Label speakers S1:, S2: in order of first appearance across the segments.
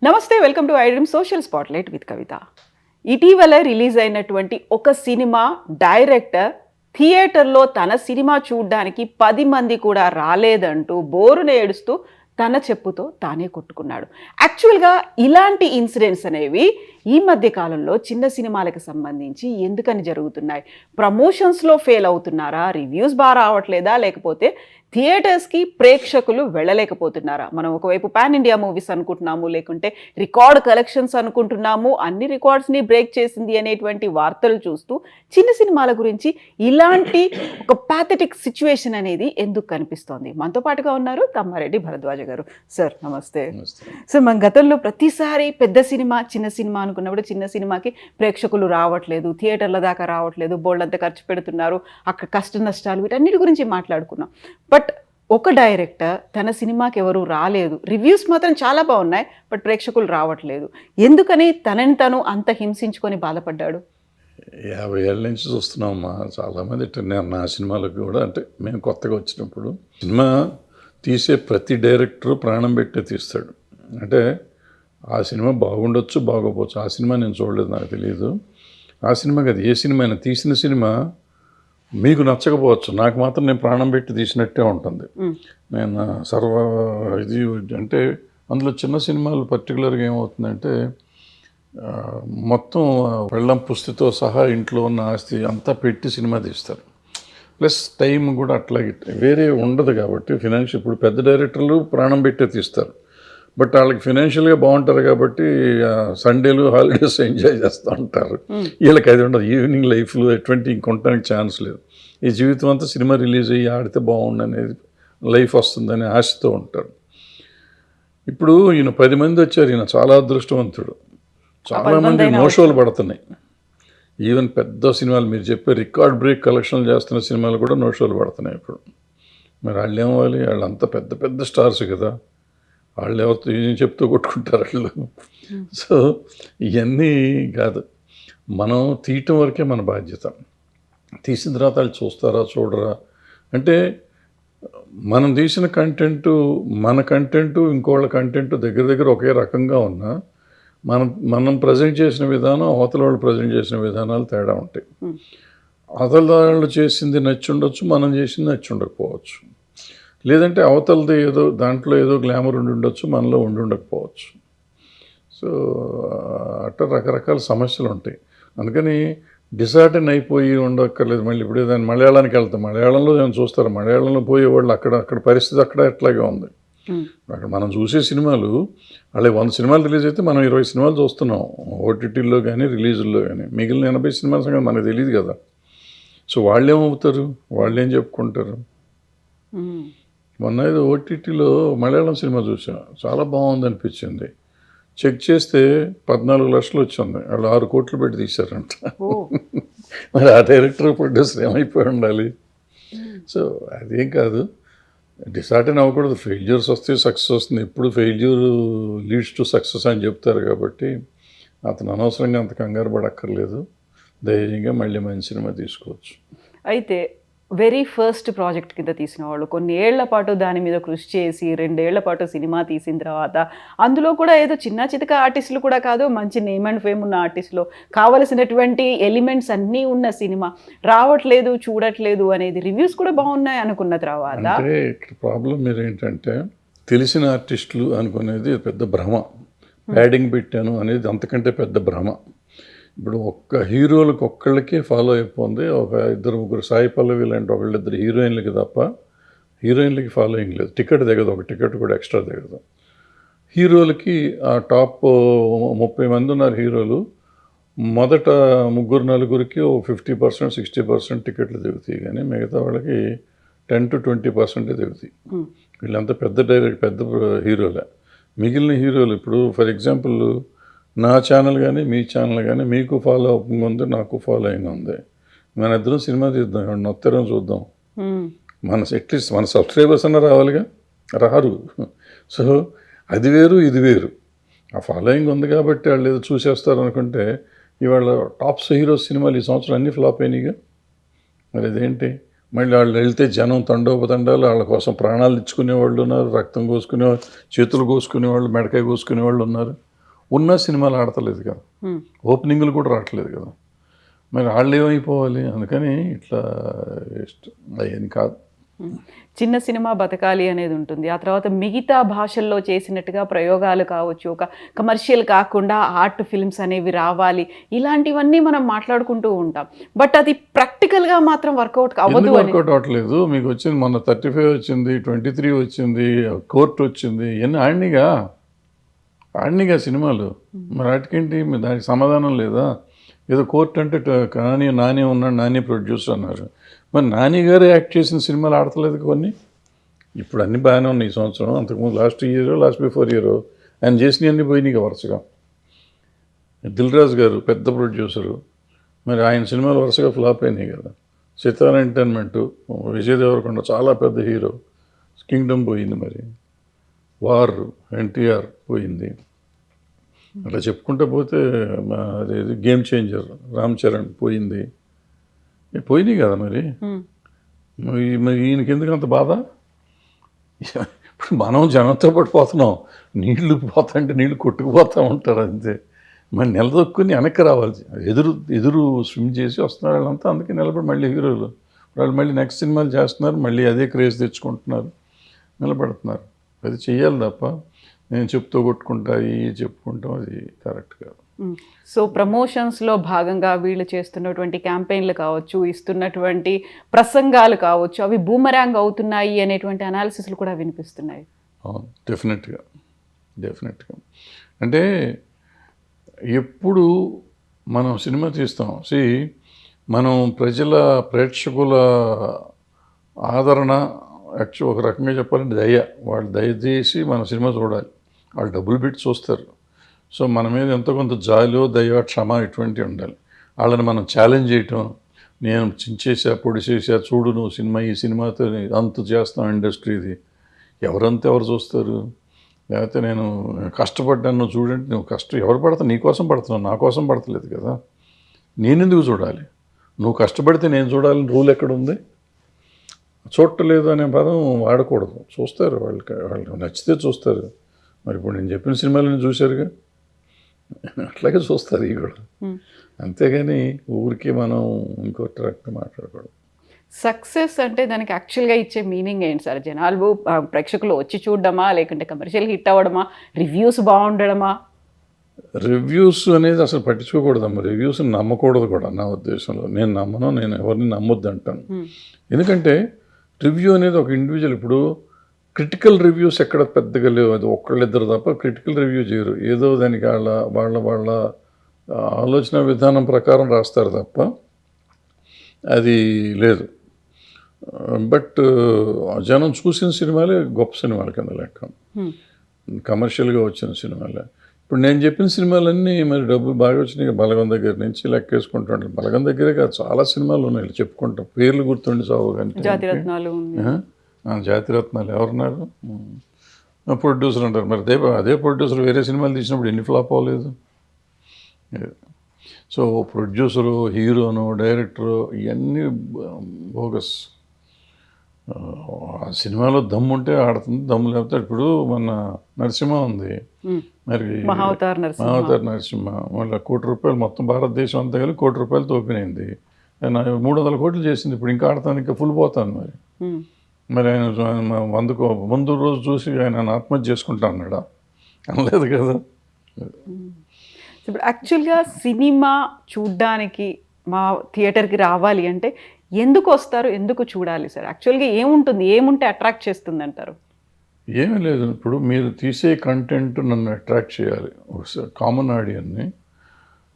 S1: నమస్తే, welcome to I dream social spotlight with Kavitha. ఇటీవల release అయినటువంటి ఒక సినిమా డైరెక్టర్ థియేటర్లో తన సినిమా చూడ్డానికి 10 మంది కూడా రాలేదంటూ బోరున ఏడుస్తూ తన చెప్పుతో తానే కొట్టుకున్నాడు. యాక్చువల్గా ఇలాంటి ఇన్సిడెంట్స్ అనేవి ఈ మధ్య కాలంలో చిన్న సినిమాలకు సంబంధించి ఎందుకని జరుగుతున్నాయి? ప్రమోషన్స్లో ఫెయిల్ అవుతున్నారా? రివ్యూస్ బాగా రావట్లేదా? లేకపోతే థియేటర్స్కి ప్రేక్షకులు వెళ్ళలేకపోతున్నారా? మనం ఒకవైపు పాన్ ఇండియా మూవీస్ అనుకుంటున్నాము, లేకుంటే రికార్డ్ కలెక్షన్స్ అనుకుంటున్నాము, అన్ని రికార్డ్స్ని బ్రేక్ చేసింది అనేటువంటి వార్తలు చూస్తూ చిన్న సినిమాల గురించి ఇలాంటి ఒక ప్యాథెటిక్ సిచ్యువేషన్ అనేది ఎందుకు కనిపిస్తోంది? మనతో పాటుగా ఉన్నారు తమ్మారెడ్డి భరద్వాజ గారు. సార్ నమస్తే. సార్, మన గతంలో ప్రతిసారి పెద్ద సినిమా చిన్న సినిమా అనుకున్నప్పుడు చిన్న సినిమాకి ప్రేక్షకులు రావట్లేదు, థియేటర్ల దాకా రావట్లేదు, బోల్డంతా ఖర్చు పెడుతున్నారు, అక్కడ కష్ట నష్టాలు వీటన్నిటి గురించి మాట్లాడుకున్నాం. బట్ ఒక డైరెక్టర్ తన సినిమాకి ఎవరు రాలేదు, రివ్యూస్ మాత్రం చాలా బాగున్నాయి, బట్ ప్రేక్షకులు రావట్లేదు, ఎందుకని తనని తను అంత హింసించుకొని బాధపడ్డాడు?
S2: 50 ఏళ్ళ నుంచి చూస్తున్నామమ్మా. చాలామంది నా సినిమాలకు కూడా, అంటే మేము కొత్తగా వచ్చినప్పుడు సినిమా తీసే ప్రతి డైరెక్టరు ప్రాణం పెట్టే తీస్తాడు. అంటే ఆ సినిమా బాగుండొచ్చు, బాగోపోవచ్చు. ఆ సినిమా నేను చూడలేదు, నాకు తెలియదు. ఆ సినిమా కాదు, ఏ సినిమా అయినా తీసిన సినిమా మీకు నచ్చకపోవచ్చు, నాకు మాత్రం నేను ప్రాణం పెట్టి తీసినట్టే ఉంటుంది. నేను ఇది అంటే అందులో చిన్న సినిమాలు పర్టికులర్గా ఏమవుతుందంటే మొత్తం పెళ్ళం పుస్తితో సహా ఇంట్లో ఉన్న ఆస్తి అంతా పెట్టి సినిమా తీస్తారు. ప్లస్ టైం కూడా అట్లాగే వేరే ఉండదు కాబట్టి ఫినాన్షియల్, ఇప్పుడు పెద్ద డైరెక్టర్లు ప్రాణం పెట్టే తీస్తారు, బట్ వాళ్ళకి ఫినాన్షియల్గా బాగుంటారు కాబట్టి సండేలు హాలిడేస్ ఎంజాయ్ చేస్తూ ఉంటారు. వీళ్ళకి అది ఉండదు, ఈవినింగ్ లైఫ్లో ఎటువంటి ఇంకొనడానికి ఛాన్స్ లేదు. ఈ జీవితం అంతా సినిమా రిలీజ్ అయ్యి ఆడితే బాగుండనేది లైఫ్ వస్తుందని ఆశతో ఉంటారు. ఇప్పుడు ఈయన 10 మంది వచ్చారు, ఈయన చాలా అదృష్టవంతుడు. చాలామంది నోషోలు పడుతున్నాయి. ఈవెన్ పెద్ద సినిమాలు మీరు చెప్పే రికార్డ్ బ్రేక్ కలెక్షన్లు చేస్తున్న సినిమాలు కూడా నోషోలు పడుతున్నాయి ఇప్పుడు. మరి వాళ్ళు ఏమవ్వాలి? వాళ్ళంతా పెద్ద పెద్ద స్టార్స్ కదా, వాళ్ళు ఎవరితో ఏం చెప్తూ కొట్టుకుంటారు వాళ్ళు. సో ఇవన్నీ కాదు, మనం తీయటం వరకే మన బాధ్యత. తీసిన తర్వాత వాళ్ళు చూస్తారా చూడరా అంటే, మనం తీసిన కంటెంటు, మన కంటెంటు ఇంకోళ్ళ కంటెంటు దగ్గర దగ్గర ఒకే రకంగా ఉన్నా మనం ప్రజెంట్ చేసిన విధానం, అవతల వాళ్ళు ప్రజెంట్ చేసిన విధానాలు తేడా ఉంటాయి. అవతల వాళ్ళు చేసింది నచ్చి ఉండొచ్చు, మనం చేసింది నచ్చి ఉండకపోవచ్చు. లేదంటే అవతలది ఏదో దాంట్లో ఏదో గ్లామర్ ఉండి ఉండొచ్చు, మనలో ఉండి ఉండకపోవచ్చు. సో అట్లా రకరకాల సమస్యలు ఉంటాయి. అందుకని డిసార్టన్ అయిపోయి ఉండక్కర్లేదు. మళ్ళీ ఇప్పుడు దాన్ని మలయాళానికి వెళ్తాం, మలయాళంలో ఏమైనా చూస్తారు, మలయాళంలో పోయేవాళ్ళు అక్కడ పరిస్థితి అక్కడ ఎట్లాగే ఉంది. అక్కడ మనం చూసే సినిమాలు, అలాగే 100 సినిమాలు రిలీజ్ అయితే మనం 20 సినిమాలు చూస్తున్నాం ఓటీటీల్లో కానీ రిలీజుల్లో కానీ. మిగిలిన 80 సినిమాల సంగతి మనకు తెలియదు కదా. సో వాళ్ళేమవుతారు, వాళ్ళేం చెప్పుకుంటారు? మొన్న ఏదో ఓటీటీలో మలయాళం సినిమా చూసాం, చాలా బాగుంది అనిపించింది. చెక్ చేస్తే 14 లక్షలు వచ్చింది, వాళ్ళు 6 కోట్లు పెట్టి తీశారంట. మరి ఆ డైరెక్టర్ ప్రొడ్యూసర్ ఏమైపోయి ఉండాలి? సో అదేం కాదు, డిసార్టన్ అవ్వకూడదు. ఫెయిల్యూర్స్ వస్తే సక్సెస్ వస్తుంది. ఎప్పుడు ఫెయిల్యూర్ లీడ్స్ టు సక్సెస్ అని చెప్తారు కాబట్టి అతను అనవసరంగా అంత కంగారు పడక్కర్లేదు. ధైర్యంగా మళ్ళీ మంచి సినిమా తీసుకోవచ్చు.
S1: అయితే వెరీ ఫస్ట్ ప్రాజెక్ట్ కింద తీసిన వాళ్ళు కొన్ని ఏళ్ల పాటు దాని మీద కృషి చేసి 2 ఏళ్ల పాటు సినిమా తీసిన తర్వాత అందులో కూడా ఏదో చిన్న చితక ఆర్టిస్టులు కూడా కాదు, మంచి నేమ్ అండ్ ఫేమ్ ఉన్న ఆర్టిస్టులు, కావలసినటువంటి ఎలిమెంట్స్ అన్నీ ఉన్న సినిమా రావట్లేదు, చూడట్లేదు అనేది రివ్యూస్ కూడా బాగున్నాయి అనుకున్న తర్వాత
S2: అంటే ఇక్కడ ప్రాబ్లం మీరు ఏంటంటే, తెలిసిన ఆర్టిస్టులు అనుకునేది పెద్ద భ్రమ. ప్యాడింగ్ పెట్టాను అనేది అంతకంటే పెద్ద భ్రమ. ఇప్పుడు ఒక్క హీరోలకు ఒక్కళ్ళకే ఫాలో అయిపోయింది. ఒక 2-3 సాయి పల్లవి లాంటి ఒకళ్ళిద్దరు హీరోయిన్లకి తప్ప హీరోయిన్లకి ఫాలోయింగ్ లేదు. టికెట్ దిగదు, ఒక టికెట్ కూడా ఎక్స్ట్రా దిగదు. హీరోలకి ఆ టాప్ 30 మంది ఉన్నారు హీరోలు, మొదట 3-4కి 50%, 60% టికెట్లు దిగుతాయి, కానీ మిగతా వాళ్ళకి 10 to 20% దిగుతాయి. వీళ్ళంతా పెద్ద హీరోలే. మిగిలిన హీరోలు ఇప్పుడు ఫర్ ఎగ్జాంపుల్ నా ఛానల్ కానీ మీ ఛానల్ కానీ మీకు ఫాలో అప్ ఉంది, నాకు ఫాలోయింగ్ ఉంది. మన ఇద్దరం సినిమా తీద్దాం, ఎవరిని వస్తారని చూద్దాం. అట్లీస్ట్ మన సబ్స్క్రైబర్స్ అన్న రావాలిగా, రారు. సో అది వేరు, ఇది వేరు. ఆ ఫాలోయింగ్ ఉంది కాబట్టి వాళ్ళు ఏదో చూసేస్తారు అనుకుంటే, ఇవాళ టాప్స్ హీరోస్ సినిమాలు ఈ సంవత్సరం అన్నీ ఫ్లాప్ అయినాయిగా. మరి అదేంటి? మళ్ళీ వాళ్ళు వెళ్తే జనం తండోపతండాలు, వాళ్ళ కోసం ప్రాణాలు ఇచ్చుకునే వాళ్ళు ఉన్నారు, రక్తం కోసుకునేవాళ్ళు, చేతులు కోసుకునేవాళ్ళు, మెడకాయ కోసుకునేవాళ్ళు ఉన్నారు. ఉన్న సినిమాలు ఆడతలేదు కదా, ఓపెనింగ్లు కూడా రావట్లేదు కదా, మరి వాళ్ళు ఏమైపోవాలి? అందుకని ఇట్లా అయ్యని కాదు.
S1: చిన్న సినిమా బతకాలి అనేది ఉంటుంది. ఆ తర్వాత మిగతా భాషల్లో చేసినట్టుగా ప్రయోగాలు కావచ్చు, ఒక కమర్షియల్ కాకుండా ఆర్ట్ ఫిల్మ్స్ అనేవి రావాలి, ఇలాంటివన్నీ మనం మాట్లాడుకుంటూ ఉంటాం. బట్ అది ప్రాక్టికల్గా మాత్రం వర్కౌట్ అవ్వదు
S2: ఎందుకు
S1: అని.
S2: వర్కౌట్ అవ్వట్లేదు? మీకు వచ్చింది మొన్న 35 వచ్చింది, 23 వచ్చింది, కోర్టు వచ్చింది, ఇవన్నీ ఆడినిగా సినిమాలు. మరి వాటికేంటి? దానికి సమాధానం లేదా? ఏదో కోర్టు అంటే నాని ఉన్నాడు, నాని ప్రొడ్యూసర్ అన్నారు. మరి నాని గారు యాక్ట్ చేసిన సినిమాలు ఆడతలేదు కొన్ని. ఇప్పుడు అన్నీ బాగానే ఉన్నాయి ఈ సంవత్సరం. అంతకుముందు లాస్ట్ బిఫోర్ ఇయర్ ఆయన చేసినవన్నీ పోయినాయి వరుసగా. దిల్ రాజు గారు పెద్ద ప్రొడ్యూసరు, మరి ఆయన సినిమాలు వరుసగా ఫ్లాప్ అయినాయి కదా. సితారా ఎంటర్టైన్మెంట్, విజయ్ దేవరకొండ చాలా పెద్ద హీరో, కింగ్డమ్ పోయింది, మరి వార్ ఎన్టీఆర్ పోయింది. అట్లా చెప్పుకుంటూ పోతే అదేది గేమ్ చేంజర్ రామ్ చరణ్ పోయింది. పోయినాయి కదా మరి. మరి ఈయనకి ఎందుకు అంత బాధ? ఇప్పుడు మనం జనంతో పాటు పోతున్నాం, నీళ్లు పోతాంటే నీళ్లు కొట్టుకుపోతూ ఉంటారు అంతే. మరి నిలదొక్కుని వెనక్కి రావాలి, ఎదురు స్విమ్ చేసి వస్తున్నారు వాళ్ళంతా. అందుకే నిలబడి మళ్ళీ హీరోలు వాళ్ళు మళ్ళీ నెక్స్ట్ సినిమాలు చేస్తున్నారు, మళ్ళీ అదే క్రేజ్ తెచ్చుకుంటున్నారు, నిలబడుతున్నారు. అది చెయ్యాలి తప్ప నేను చెప్తూ కొట్టుకుంటా చెప్పుకుంటాం, అది కరెక్ట్ కాదు.
S1: సో ప్రమోషన్స్లో భాగంగా వీళ్ళు చేస్తున్నటువంటి క్యాంపెయిన్లు కావచ్చు, ఇస్తున్నటువంటి ప్రసంగాలు కావచ్చు, అవి బూమరాంగ్ అవుతున్నాయి అనేటువంటి అనాలిసిస్లు కూడా వినిపిస్తున్నాయి.
S2: అవును, డెఫినెట్గా. అంటే ఎప్పుడు మనం సినిమా తీస్తాం, మనం ప్రేక్షకుల ఆదరణ, యాక్చువల్ ఒక రకంగా చెప్పాలంటే వాళ్ళు దయచేసి మన సినిమా చూడాలి. వాళ్ళు డబ్బులు పెట్టి చూస్తారు. సో మన మీద ఎంతో కొంత జాలో, దయ, క్షమ ఇటువంటివి ఉండాలి. వాళ్ళని మనం ఛాలెంజ్ చేయటం, నేను చించేసా, పొడిచేసా, చూడు నువ్వు సినిమా, ఈ సినిమాతో అంత చేస్తాం ఇండస్ట్రీది, ఎవరు చూస్తారు? లేకపోతే నేను కష్టపడ్డాను, నువ్వు చూడండి, నువ్వు ఎవరు పడతావు? నీ కోసం పడుతున్నావు, నా కోసం పడతలేదు కదా. నేనెందుకు చూడాలి? నువ్వు కష్టపడితే నేను చూడాలని రూల్ ఎక్కడుంది? చూడలేదు అనే పదం వాడకూడదు. చూస్తారు, వాళ్ళకి నచ్చితే చూస్తారు. మరి ఇప్పుడు నేను చెప్పిన సినిమాలను చూశారుగా, అట్లాగే చూస్తారు ఇవి కూడా. అంతేగాని ఊరికి మనం ఇంకోటి రకంగా మాట్లాడకూడదు.
S1: సక్సెస్ అంటే దానికి యాక్చువల్గా ఇచ్చే మీనింగ్ ఏంటి సార్? జనాలు ప్రేక్షకులు వచ్చి చూడడమా, లేకుంటే కమర్షియల్ హిట్ అవ్వడమా, రివ్యూస్ బాగుండడమా?
S2: రివ్యూస్ అనేది అసలు పట్టించుకోకూడదమ్మా. రివ్యూస్ నమ్మకూడదు కూడా నా ఉద్దేశంలో. నేను నమ్మను, నేను ఎవరిని నమ్మొద్దు అంటాను. ఎందుకంటే రివ్యూ అనేది ఒక ఇండివిజువల్. ఇప్పుడు క్రిటికల్ రివ్యూస్ ఎక్కడ పెద్దగా లేవు, అది ఒక్కళ్ళిద్దరు తప్ప క్రిటికల్ రివ్యూ చేయరు. ఏదో దానికి వాళ్ళ ఆలోచన విధానం ప్రకారం రాస్తారు తప్ప అది లేదు. బట్ జనం చూసిన సినిమాలే గొప్ప సినిమాల కింద లెక్క, కమర్షియల్గా వచ్చిన సినిమాలే. ఇప్పుడు నేను చెప్పిన సినిమాలన్నీ మరి డబ్బులు బాగా వచ్చినాయి. బలగం దగ్గర నుంచి లెక్కేసుకుంటాను. బలగం దగ్గరే కాదు, చాలా సినిమాలు ఉన్నాయి చెప్పుకుంటాం, పేర్లు గుర్తుండి చావు. కానీ జాతిరత్నాలు ఎవరున్నారు? ప్రొడ్యూసర్ అంటారు. మరి అదే ప్రొడ్యూసర్ వేరే సినిమాలు తీసినప్పుడు ఎన్ని ఫ్లాప్ అవ్వలేదు? సో ప్రొడ్యూసరు, హీరోను, డైరెక్టరు ఇవన్నీ బోగస్. ఆ సినిమాలో దమ్ము ఉంటే ఆడుతుంది, దమ్ము లేకపోతే. ఇప్పుడు మన నరసింహ ఉంది, మరి
S1: మహావతార్
S2: నరసింహ మళ్ళీ ₹1 కోటి మొత్తం భారతదేశం అంతా కలిసి ₹1 కోటి తోపినైంది. 300 కోట్లు చేసింది. ఇప్పుడు ఇంకా ఆడతాను, ఇంకా ఫుల్ పోతాను. మరి ఆయన 100 ముందు రోజు చూసి ఆయన ఆత్మహత్య చేసుకుంటా అన్నాడా? అనలేదు కదా.
S1: ఇప్పుడు యాక్చువల్గా సినిమా చూడ్డానికి మా థియేటర్కి రావాలి అంటే ఎందుకు వస్తారు, ఎందుకు చూడాలి సార్? యాక్చువల్గా ఏముంటే అట్రాక్ట్ చేస్తుంది అంటారు?
S2: ఏమీ లేదు. ఇప్పుడు మీరు తీసే కంటెంట్ నన్ను అట్రాక్ట్ చేయాలి, కామన్ ఆడియన్ని.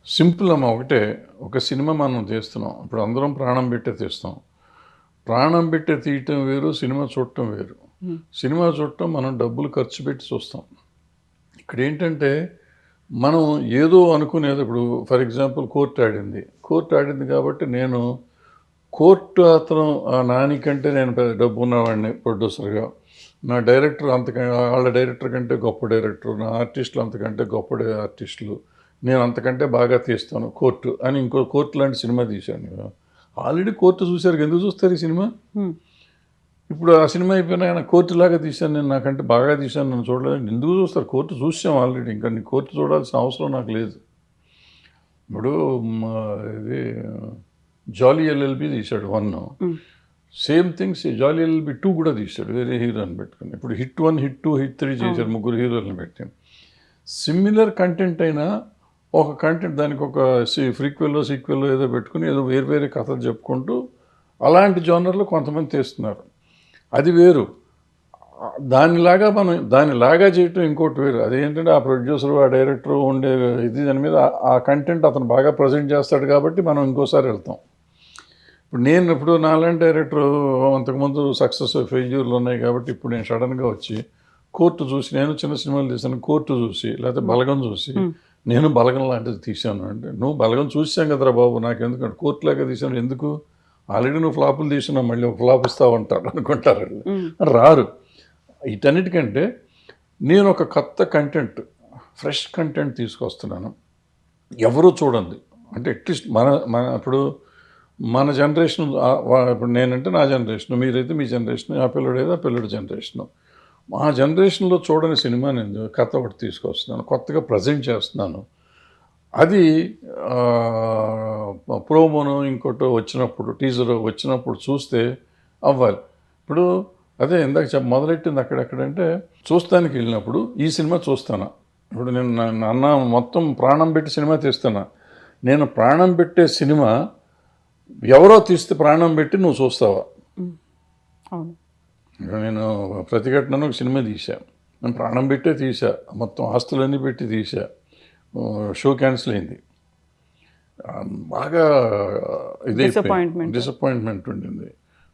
S2: సింపుల్ అమ్మ, ఒకటే. ఒక సినిమా మనం తీస్తున్నాం, ఇప్పుడు అందరం ప్రాణం పెట్టే తీస్తాం. ప్రాణం పెట్టే తీయటం వేరు, సినిమా చూడటం వేరు. సినిమా చూడటం మనం డబ్బులు ఖర్చు పెట్టి చూస్తాం. ఇక్కడ ఏంటంటే మనం ఏదో అనుకునేది. ఇప్పుడు ఫర్ ఎగ్జాంపుల్ కోర్టు ఆడింది కాబట్టి నేను కోర్టు అతను నాని కంటే నేను డబ్బు ఉన్నవాడిని ప్రొడ్యూసర్గా, నా డైరెక్టర్ వాళ్ళ డైరెక్టర్ కంటే గొప్ప డైరెక్టర్, నా ఆర్టిస్టులు అంతకంటే గొప్ప ఆర్టిస్టులు, నేను అంతకంటే బాగా తీస్తాను కోర్టు అని ఇంకో కోర్టు లాంటి సినిమా తీశాను. ఆల్రెడీ కోర్టు చూశారు, ఎందుకు చూస్తారు ఈ సినిమా? ఇప్పుడు ఆ సినిమా అయిపోయినా ఆయన కోర్టులాగా తీశాను నేను, నాకంటే బాగా తీశాను, నన్ను చూడలేదు. ఎందుకు చూస్తారు? కోర్టు చూసాం ఆల్రెడీ, ఇంకా నీ కోర్టు చూడాల్సిన అవసరం నాకు లేదు. ఇప్పుడు ఇది జాలీ ఎల్ఎల్బి తీశాడు 1, సేమ్ థింగ్స్ జాలీ ఎల్ఎల్బి 2 కూడా తీశాడు వేరే హీరోని పెట్టుకుని. ఇప్పుడు హిట్ 1, హిట్ 2, హిట్ 3 చేశారు, 3 హీరోలను పెట్టి. సిమిలర్ కంటెంట్ అయినా ఒక కంటెంట్ దానికి ఒక సీక్వెల్లో ఏదో పెట్టుకుని ఏదో వేరే కథలు చెప్పుకుంటూ అలాంటి జోనర్లో కొంతమంది తీస్తున్నారు. అది వేరు. దానిలాగా చేయటం ఇంకోటి వేరు. అదేంటంటే ఆ ప్రొడ్యూసరు, ఆ డైరెక్టరు ఉండే ఇది దాని మీద ఆ కంటెంట్ అతను బాగా ప్రజెంట్ చేస్తాడు కాబట్టి మనం ఇంకోసారి వెళ్తాం. ఇప్పుడు నాలాంటి డైరెక్టరు అంతకుముందు సక్సెస్ ఫెయిల్యూర్లు ఉన్నాయి కాబట్టి ఇప్పుడు నేను సడన్గా వచ్చి కోర్టు చూసి, నేను చిన్న సినిమాలు తీసాను, కోర్టు చూసి లేకపోతే బలగం చూసి నేను బలగం లాంటిది తీశాను అంటే, నువ్వు బలగం చూసాం కదరా బాబు, నాకు ఎందుకంటే కోర్టులాగా తీసాను ఎందుకు, ఆల్రెడీ నువ్వు ఫ్లాపులు తీసినావు, మళ్ళీ ఒక ఫ్లాప్ ఇస్తావు అంటారు అనుకుంటారు. రారు. వీటన్నిటికంటే నేను ఒక కొత్త కంటెంట్, ఫ్రెష్ కంటెంట్ తీసుకొస్తున్నాను, ఎవరూ చూడండి. అంటే అట్లీస్ట్ ఇప్పుడు మన జనరేషన్, ఇప్పుడు నేనంటే నా జనరేషన్, మీరైతే మీ జనరేషన్, ఆ పిల్లడేదో ఆ పిల్లడి జనరేషను, మా జనరేషన్లో చూడని సినిమా నేను కథ ఒకటి తీసుకొస్తున్నాను, కొత్తగా ప్రజెంట్ చేస్తున్నాను. అది ప్రోమోను ఇంకోటి వచ్చినప్పుడు, టీజర్ వచ్చినప్పుడు చూస్తే అవ్వాలి. ఇప్పుడు అదే ఇందాక మొదలెట్టింది అక్కడెక్కడంటే, చూస్తానికి వెళ్ళినప్పుడు ఈ సినిమా చూస్తాను. ఇప్పుడు నేను అన్న మొత్తం ప్రాణం పెట్టి సినిమా తీస్తున్నా. నేను ప్రాణం పెట్టే సినిమా ఎవరో తీస్తే ప్రాణం పెట్టి నువ్వు చూస్తావా?
S1: అవును.
S2: నేను ప్రతిఘటనను ఒక సినిమా తీసా, నేను ప్రాణం పెట్టే తీసా, మొత్తం ఆస్తులన్నీ పెట్టి తీసా, షో క్యాన్సిల్ అయింది, బాగా డిసప్పాయింట్మెంట్ ఉండింది.